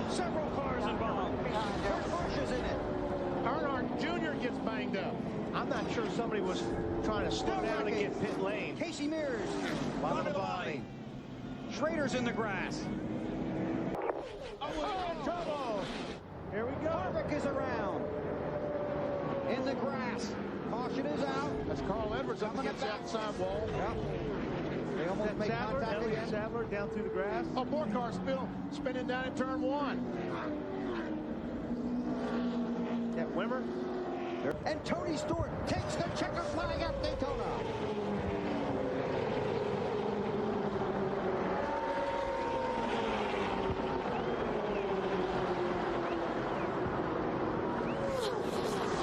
Several cars involved. Kurt Busch is in it. Earnhardt Jr. gets banged up. I'm not sure somebody was trying to slow down to get pit lane. Casey Mears. Bottom of the body. Schrader's in the grass. Trouble! Here we go. Harvick is around. In the grass. Caution is out. That's Carl Edwards up against the outside wall. Yep. They almost make contact again. Sadler down through the grass. Oh, more cars spinning down in turn one. Yeah, Wimmer. And Tony Stewart takes the checkered flag at Daytona.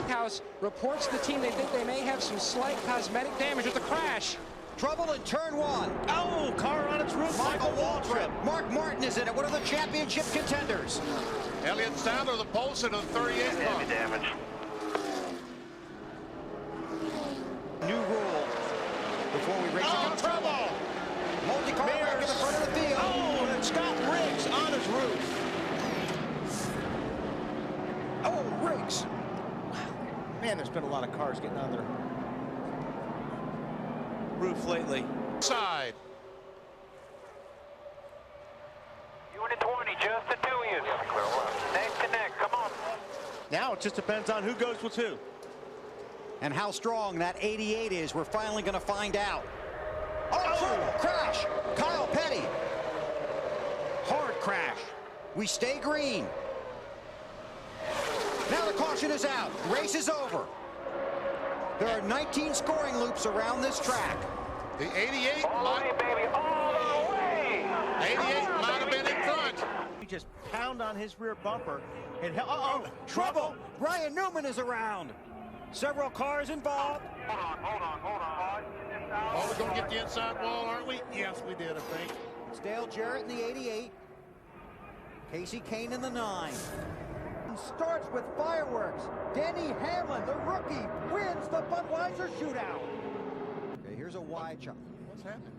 House reports to the team they think they may have some slight cosmetic damage with the crash. Trouble in turn one. Oh, car on its roof. Michael Waltrip. Mark Martin is in it. One of the championship contenders. Elliott Sadler, the Polson of the 38 car. Damage. New rule before we race. Oh, trouble! Multi-car back in the front of the field. Oh, and Scott Riggs on his roof. Oh, Riggs. Man, there's been a lot of cars getting on their roof lately. Side. Unit 20, just the two of you. Neck to neck, come on. Now it just depends on who goes with who. And how strong that 88 is, we're finally going to find out. Oh, trouble, crash. Kyle Petty. Hard crash. We stay green. Now the caution is out. Race is over. There are 19 scoring loops around this track. The 88 All the way, baby, all the way. 88 might have been in front. He just pound on his rear bumper and Trouble. Brian Newman is around. Several cars involved. Hold on. Oh, we're going to get the inside wall, aren't we? Yes, we did, I think. It's Dale Jarrett in the 88. Casey Kane in the 9. Starts with fireworks. Denny Hamlin, the rookie, wins the Budweiser shootout. Okay, here's a wide shot. What's happening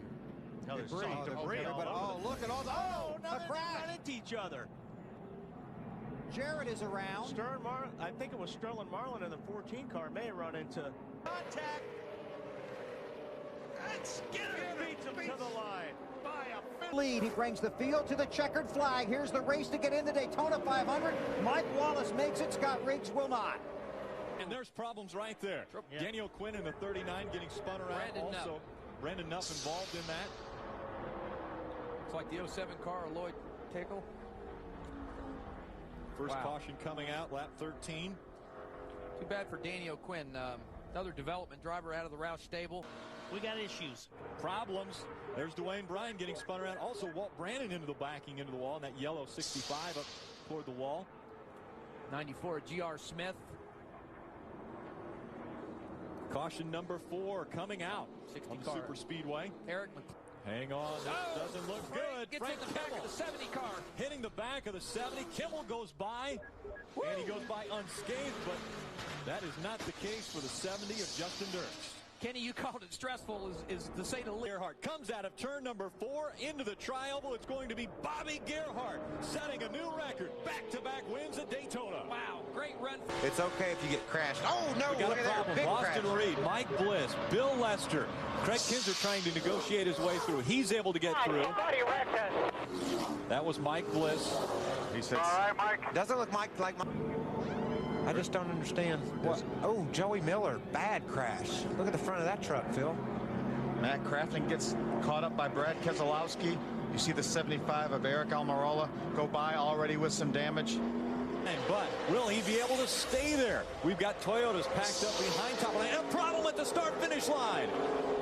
here? Debris. Oh, look at all the... Oh, now they ran into each other. Jarrett is around. I think it was Sterling Marlin in the 14 car may have run into contact. And Skinner beats him to the line by a Lead. He brings the field to the checkered flag. Here's the race to get into Daytona 500. Mike Wallace makes it. Scott Riggs will not. And there's problems right there. Yeah. Daniel Quinn in the 39 getting spun around. Brandon Nuff involved in that. It's like the 07 car of Lloyd Tickle. First caution coming out, lap 13. Too bad for Daniel Quinn. Another development driver out of the Roush stable. We got issues. Problems. There's Dwayne Bryan getting spun around. Also, Walt Brandon into the backing into the wall, and that yellow 65 up toward the wall. 94, G.R. Smith. Caution number 4 coming out 60 on the car. super speedway. Eric Hang on, that doesn't look good. Gets Frank in the back of the 70 car. hitting the back of the 70. Kimmel goes by, and he goes by unscathed, but that is not the case for the 70 of Justin Dirks. Kenny, you called it stressful, is to say the least. Gerhart comes out of turn number 4 into the tri-oval. It's going to be Bobby Gerhart setting a new record. Back-to-back wins at Daytona. Wow, great run. It's okay if you get crashed. Oh, no, We got look a at that problem. big Austin crash. Reed, Mike Bliss, Bill Lester, Craig Kinzer trying to negotiate his way through. He's able to get through. That was Mike Bliss. He said, All right, Mike. doesn't look like Mike. I just don't understand. What? Oh, Joey Miller, bad crash. Look at the front of that truck, Phil. Matt Crafton gets caught up by Brad Keselowski. You see the 75 of Eric Almirola go by already with some damage. But will he be able to stay there? We've got Toyotas packed up behind top line. A problem at the start-finish line.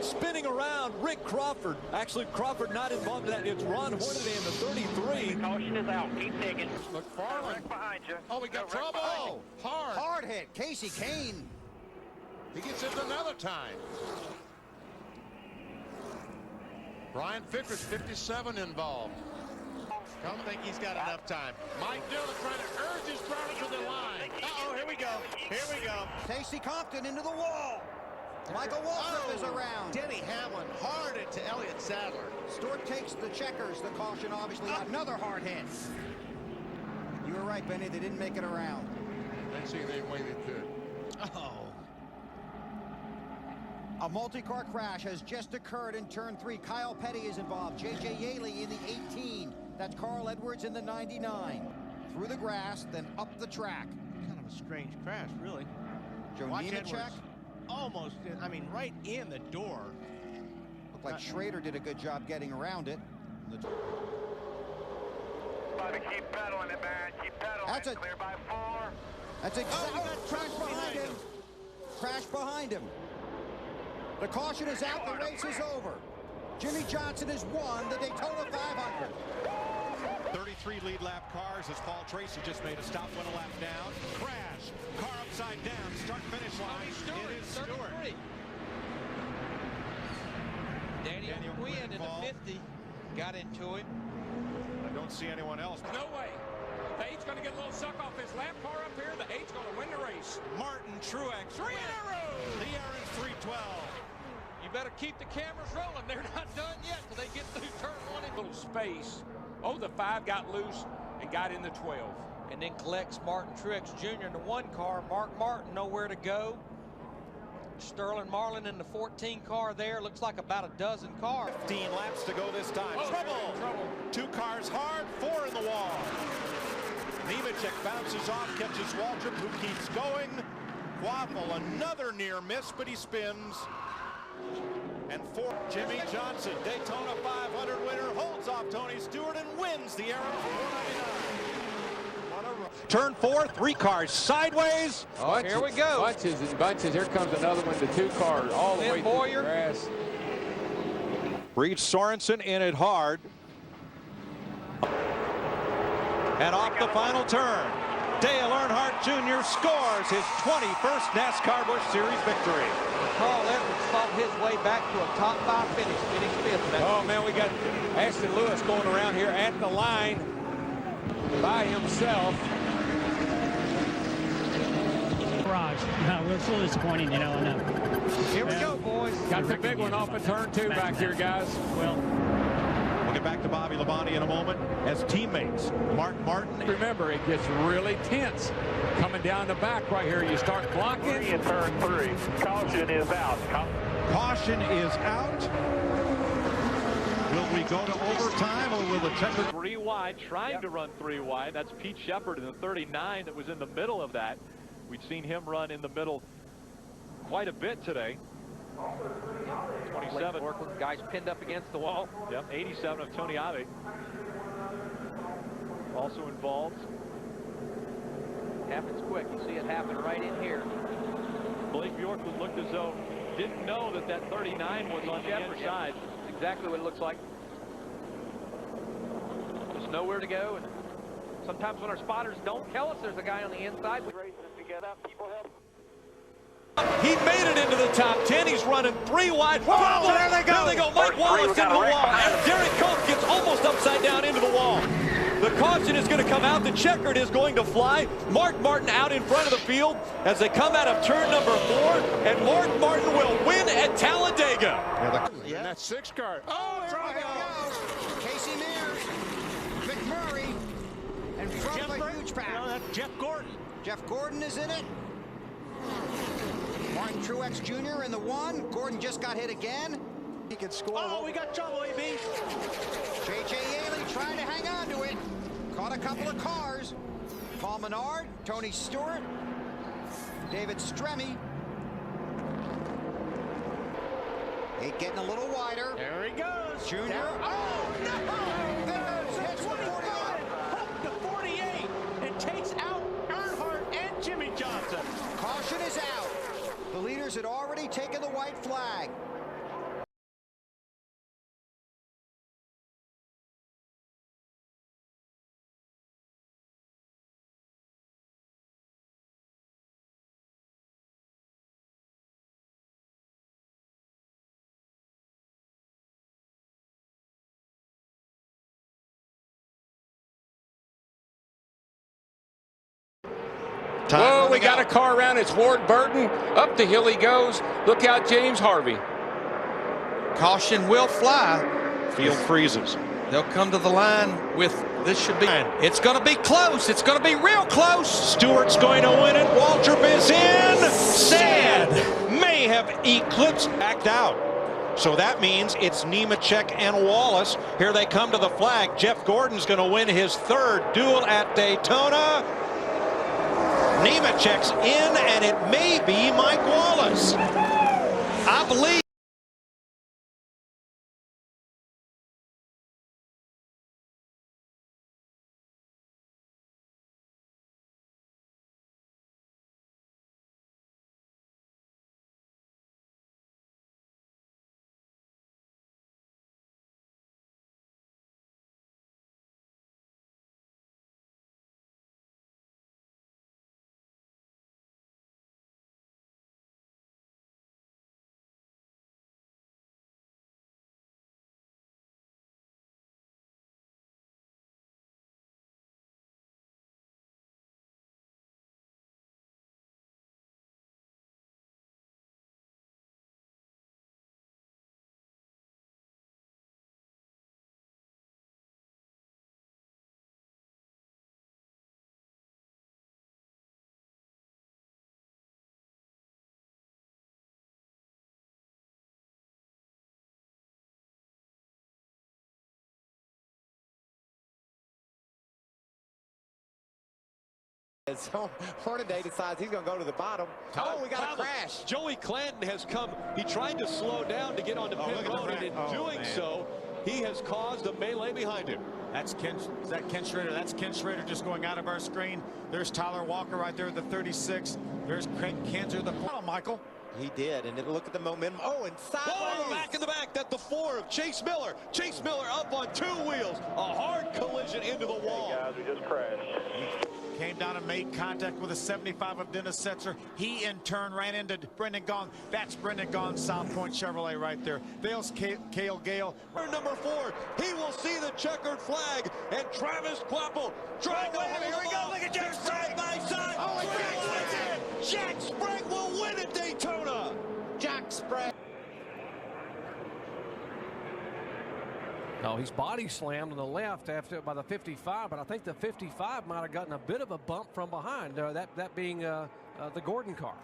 Spinning around, Rick Crawford. Actually, Crawford not involved in that. It's Ron Hornaday in the 33. Caution is out. Keep digging. McFarland. Behind you. Oh, we got trouble. Oh, Hard hit. Casey Kane. He gets it another time. Brian Ficker's 57 involved. Don't think he's got enough time. Mike Dillon trying to urge his driver to the line. Uh-oh, here we go. Here we go. Casey Compton into the wall. Michael Waltrip is around. Denny Hamlin hard into Elliott Sadler. Stewart takes the checkers. The caution, obviously, another hard hit. You were right, Benny. They didn't make it around. Didn't see any way they could. Oh. A multi-car crash has just occurred in turn 3. Kyle Petty is involved. J.J. Yaley in the 18. That's Carl Edwards in the 99. Through the grass, then up the track. Kind of a strange crash, really. Joe Nemechek. Almost, right in the door. Looked like Schrader did a good job getting around it. Bobby, keep pedaling it, man. Keep pedaling. That's a clear by 4. That's exactly crash behind him. Crash behind him. The caution is out. The race is over. Jimmy Johnson has won the Daytona 500. 33 lead lap cars as Paul Tracy just made a stop, went a lap down. Crash. Car upside down. Start finish line. It is Stewart. Daniel Quinn in the 50 got into it. I don't see anyone else. No way. The 8's going to get a little suck off his lap car up here. The 8's going to win the race. Martin Truex. 3 in a row. The Aaron's 312. You better keep the cameras rolling. They're not done yet till they get through turn 1 in Little space. Oh, the 5 got loose and got in the 12. and then collects Martin Truex Jr. in the 1 car. Mark Martin nowhere to go. Sterling Marlin in the 14 car there. Looks like about a dozen cars. 15 laps to go this time. Trouble. 2 cars hard, 4 in the wall. Nemechek bounces off, catches Waltrip, who keeps going. Quaffle, another near miss, but he spins. And 4, Jimmy Johnson, Daytona 500 winner, holds off Tony Stewart and wins the Aaron 499. Turn 4, 3 cars sideways. Oh, here we go. Bunches and bunches. Here comes another one, the 2 cars all the way through the grass. Reed Sorensen in it hard. And off the final turn, Dale Earnhardt Jr. scores his 21st NASCAR Busch Series victory. Carl Edwards fought his way back to a top 5 finish, finished 5th. Oh man, we got Ashton Lewis going around here at the line by himself. Garage. No, we're so disappointing, you know. Here we go, boys. Got the big one off of turn 2 back here, guys. We'll get back to Bobby Labonte in a moment as teammates. Mark Martin. Remember, it gets really tense coming down the back right here. You start blocking. In turn 3. Caution is out. Caution is out. Will we go to overtime or will the checker? 3 wide, trying to run 3 wide. That's Pete Shepard in the 39 that was in the middle of that. We've seen him run in the middle quite a bit today. 27. Guys pinned up against the wall. Yep, 87 of Tony Ave. Also involved. Happens quick. You see it happen right in here. Blake Bjorklund looked as though didn't know that that 39 was on the inside. That's exactly what it looks like. There's nowhere to go. And sometimes when our spotters don't tell us there's a guy on the inside, we race this together. People help. He made it into the top 10. He's running 3 wide. Whoa, there they go. There they go. Mike Wallace into the wall. And Derek Cope gets almost upside down into the wall. The caution is going to come out. The checkered is going to fly. Mark Martin out in front of the field as they come out of turn number 4. And Mark Martin will win at Talladega. Yeah, that 6 car. Oh, there we go. Casey Mears, McMurray, and from the huge pack. No, that's Jeff Gordon. Jeff Gordon is in it. Martin Truex Jr. in the 1. Gordon just got hit again. He can score. Oh, we got trouble, AB. J.J. Yaley trying to hang on to it. Caught a couple of cars. Paul Menard, Tony Stewart, David Stremme. 8 getting a little wider. There he goes. Junior. Down. Oh, no! There's hits 25. Hook to 48 and takes out Caution is out. The leaders had already taken the white flag. Whoa, we got a car around. It's Ward Burton. Up the hill he goes. Look out, James Harvey. Caution will fly. Field freezes. They'll come to the line with, this should be, it's going to be close. It's going to be real close. Stewart's going to win it. Waltrip is in. Sad. May have eclipsed, backed out. So that means it's Nemechek and Wallace. Here they come to the flag. Jeff Gordon's going to win his third duel at Daytona. Nemechek's in, and it may be Mike Wallace. I believe. So Hornaday decides he's going to go to the bottom. Oh, we got a crash. Joey Clanton has come. He tried to slow down to get onto pit road, and in doing so, he has caused a melee behind him. That's Ken. Is that Ken Schrader? That's Ken Schrader just going out of our screen. There's Tyler Walker right there, the 36. There's Craig Kanzer, the final, Michael. He did, and look at the momentum. Oh, and sideways. Oh, back in the back. That's the 4 of Chase Miller. Chase Miller up on 2 wheels. A hard collision into the wall. Hey guys, we just crashed. Came down and made contact with a 75 of Dennis Setzer. He in turn ran into Brendan Gaughan. That's Brendan Gaughan's South Point Chevrolet right there. There's Cale Gale. Number 4, he will see the checkered flag, and Travis Kvapil trying to hold. Here we go. Look at Jack side by side. Oh, Jack Sprague will win at Daytona. Jack Sprague. No, he's body slammed on the left after by the 55, but I think the 55 might have gotten a bit of a bump from behind, that being the Gordon car.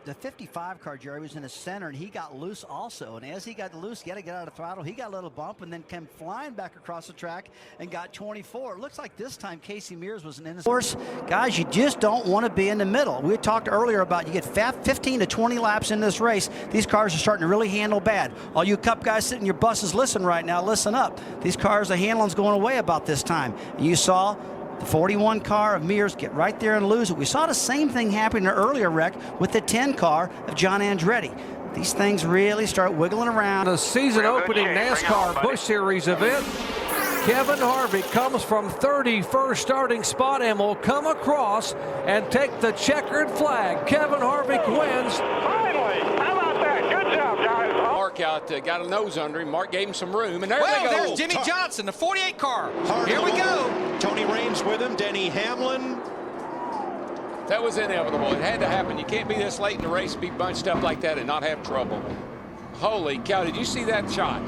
The 55 car, Jerry, was in the center, and he got loose also. And as he got loose, he had to get out of throttle. He got a little bump and then came flying back across the track and got 24. It looks like this time Casey Mears was an innocent. Of course, guys, you just don't want to be in the middle. We talked earlier about you get 15 to 20 laps in this race. These cars are starting to really handle bad. All you Cup guys sitting in your buses, listen right now, listen up. These cars, the handling's going away about this time. And you saw the 41 car of Mears get right there and lose it. We saw the same thing happen in an earlier wreck with the 10 car of John Andretti. These things really start wiggling around. The season opening NASCAR Busch Series event. Kevin Harvick comes from 31st starting spot and will come across and take the checkered flag. Kevin Harvick wins. Finally, how about that? Good job, guys. Mark out, got a nose under him. Mark gave him some room, and there they go. There's Jimmy Johnson, the 48 car. Here we go. Tony Raines with him. Denny Hamlin. That was inevitable. It had to happen. You can't be this late in the race, be bunched up like that, and not have trouble. Holy cow! Did you see that shot?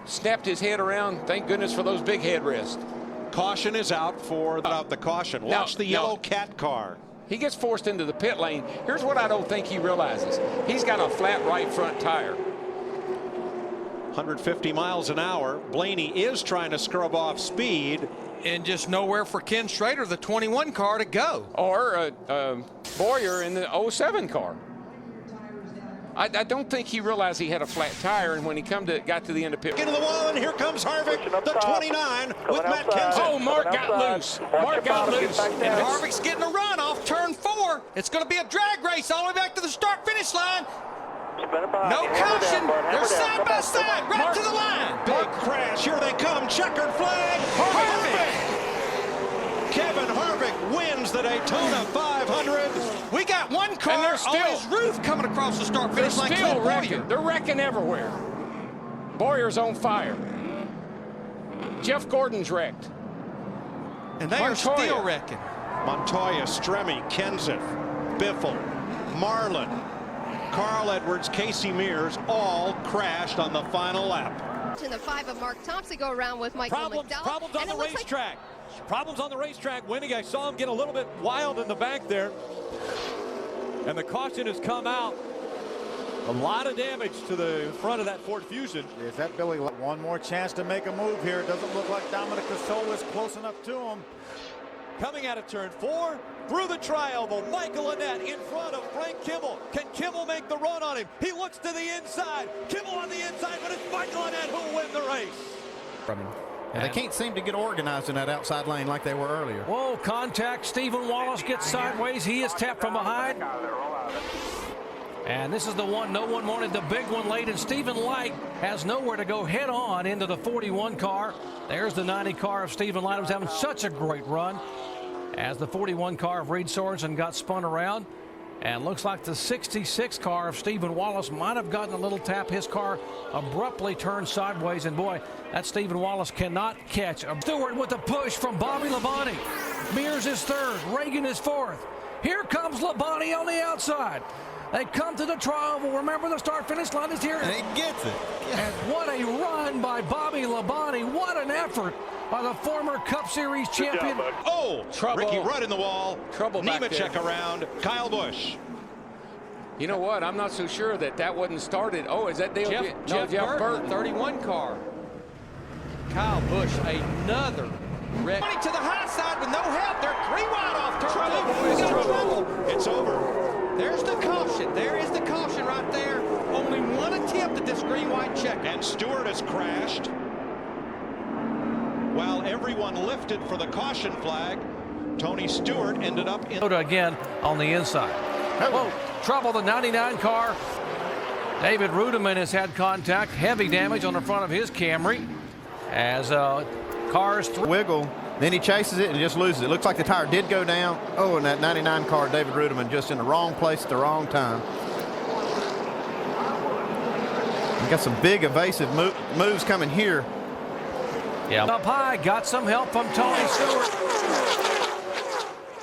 Snapped his head around. Thank goodness for those big headrests. Caution is out for the caution. Watch the yellow cat car. He gets forced into the pit lane. Here's what I don't think he realizes. He's got a flat right front tire. 150 miles an hour. Blaney is trying to scrub off speed. And just nowhere for Ken Schrader, the 21 car, to go. Or Boyer in the 07 car. I don't think he realized he had a flat tire, and when he got to the end of pit. Into the wall, and here comes Harvick, the 29 with Matt Kenseth. Oh, Mark got loose. Mark got loose. And Harvick's getting a run off turn 4. 4. It's going to be a drag race all the way back to the start-finish line. No caution. They're side by side, right to the line. Big crash. Here they come. Checkered flag. Harvick. Kevin Harvick wins the Daytona 500. We got one car on his roof coming across the start-finish line. Still wrecking. They're wrecking everywhere. Boyer's on fire. Jeff Gordon's wrecked. And they are still wrecking. Montoya, Stremme, Kenseth, Biffle, Marlin, Carl Edwards, Casey Mears all crashed on the final lap. In the 5 of Mark Thompson go around with Michael McDowell. Problems on the racetrack. Problems on the racetrack winning. I saw him get a little bit wild in the back there. And the caution has come out. A lot of damage to the front of that Ford Fusion. Is that Billy? One more chance to make a move here. Doesn't look like Dominic Casola is close enough to him. Coming out of turn 4, through the tri-oval, Michael Annett in front of Frank Kimmel. Can Kimmel make the run on him? He looks to the inside. Kimmel on the inside, but it's Michael Annett who will win the race. And they can't seem to get organized in that outside lane like they were earlier. Whoa, contact. Stephen Wallace gets sideways. He is tapped from behind. And this is the one no one wanted, the big one late, and Stephen Light has nowhere to go head on into the 41 car. There's the 90 car of Stephen Light, who's having such a great run as the 41 car of Reed Sorensen got spun around. And looks like the 66 car of Stephen Wallace might have gotten a little tap. His car abruptly turned sideways, and boy, that Stephen Wallace cannot catch. Stewart with a push from Bobby Labonte. Mears is third, Reagan is fourth. Here comes Labonte on the outside. They come to the tri-oval. Remember, the start-finish line is here. And he gets it. And what a run by Bobby Labonte. What an effort by the former Cup Series champion. Trouble. Ricky Rudd in the wall. Trouble back Nemechek there. around. Kyle Busch. You know what? I'm not so sure that wasn't started. Oh, is that Dale? Jeff Burton, 31 car. Kyle Busch, another wreck. To the high side with no help. They're 3 wide off turn 2. Trouble. It's over. There's the caution. There is the caution right there. Only one attempt at this green white check. And Stewart has crashed. While everyone lifted for the caution flag, Tony Stewart ended up in again on the inside. Whoa, trouble the 99 car. David Rudiman has had contact, heavy damage on the front of his Camry as cars wiggle. Then he chases it and just loses it. Looks like the tire did go down. Oh, and that 99 car, David Rudiman, just in the wrong place at the wrong time. We got some big evasive moves coming here. Yeah. Up high, got some help from Tony Stewart.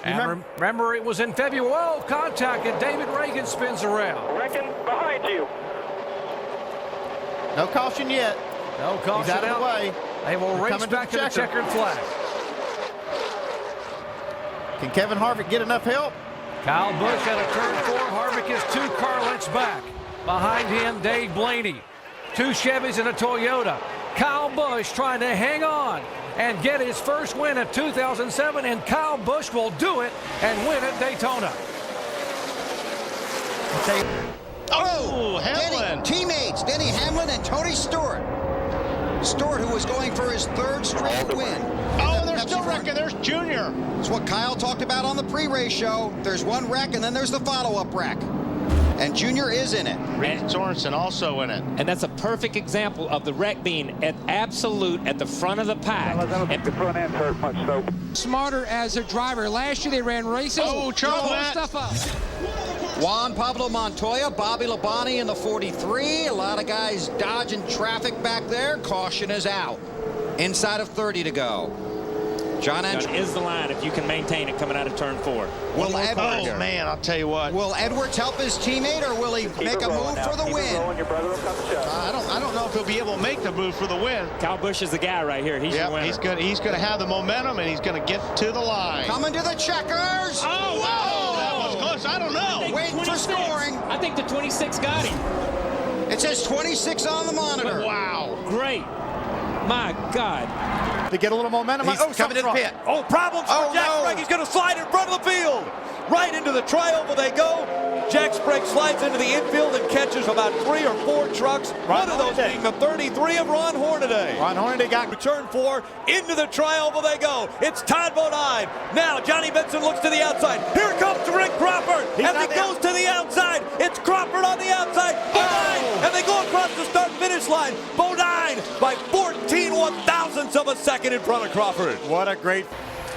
And remember, it was in February. Whoa, contact, and David Reagan spins around. Reckon behind you. No caution yet. No caution. He's out of the way. They will race back to the checkered flag. Can Kevin Harvick get enough help? Kyle Busch at a turn 4. Harvick is 2 car lengths back. Behind him, Dave Blaney. 2 Chevys and a Toyota. Kyle Busch trying to hang on and get his first win of 2007, and Kyle Busch will do it and win at Daytona. Hamlin. Teammates, Denny Hamlin and Tony Stewart. Stewart, who was going for his 3rd straight win. Oh, they're still wrecking. There's Junior. It's what Kyle talked about on the pre-race show. There's one wreck, and then there's the follow-up wreck. And Junior is in it. Reed Sorensen also in it. And that's a perfect example of the wreck being at the front of the pack. I don't think the front end hurt much, though. Smarter as a driver. Last year they ran races. Stuff up. Juan Pablo Montoya, Bobby Labonte in the 43. A lot of guys dodging traffic back there. Caution is out. Inside of 30 to go. John is the line if you can maintain it coming out of turn 4. Will Edwards, man, I'll tell you what. Will Edwards help his teammate, or will he make a move for the win? I don't know if he'll be able to make the move for the win. Kyle Busch is the guy right here. He's your winner. He's going to have the momentum, and he's going to get to the line. Coming to the checkers. Oh, whoa! That was close. I don't know. Waiting for scoring. I think the 26 got him. It says 26 on the monitor. Wow. Great. My God. To get a little momentum. He's coming in pit. Oh, problems for Jack Frank. He's going to slide in front of the field. Right into the trioval they go. Jack Sprague slides into the infield and catches about 3 or 4 trucks. One of those being the 33 of Ron Hornaday. Ron Hornaday got return 4. Into the trioval they go. It's Todd Bodine. Now Johnny Benson looks to the outside. Here comes Rick Crawford. As he goes to the outside, it's Crawford on the outside. Bodine, and they go across the start-finish line. Bodine by 14 one-thousandths of a second in front of Crawford. What a great.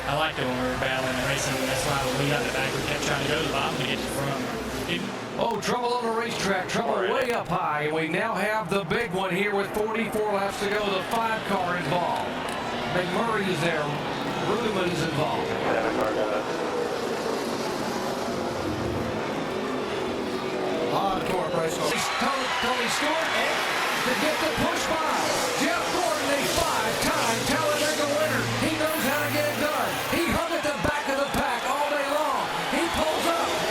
I liked it when we were battling and racing. That's why when we got the back, we kept trying to go to the bottom to get to the front. Oh, trouble on the racetrack, trouble way up high. And we now have the big one here with 44 laps to go. The 5-car involved. McMurray's there. Rudiman's involved. Hardcore race. Tony Stewart to get the push by. Jeff Gordon, a 5-time Talladega winner. He knows how to get it done. He hung at the back of the pack all day long. He pulls up.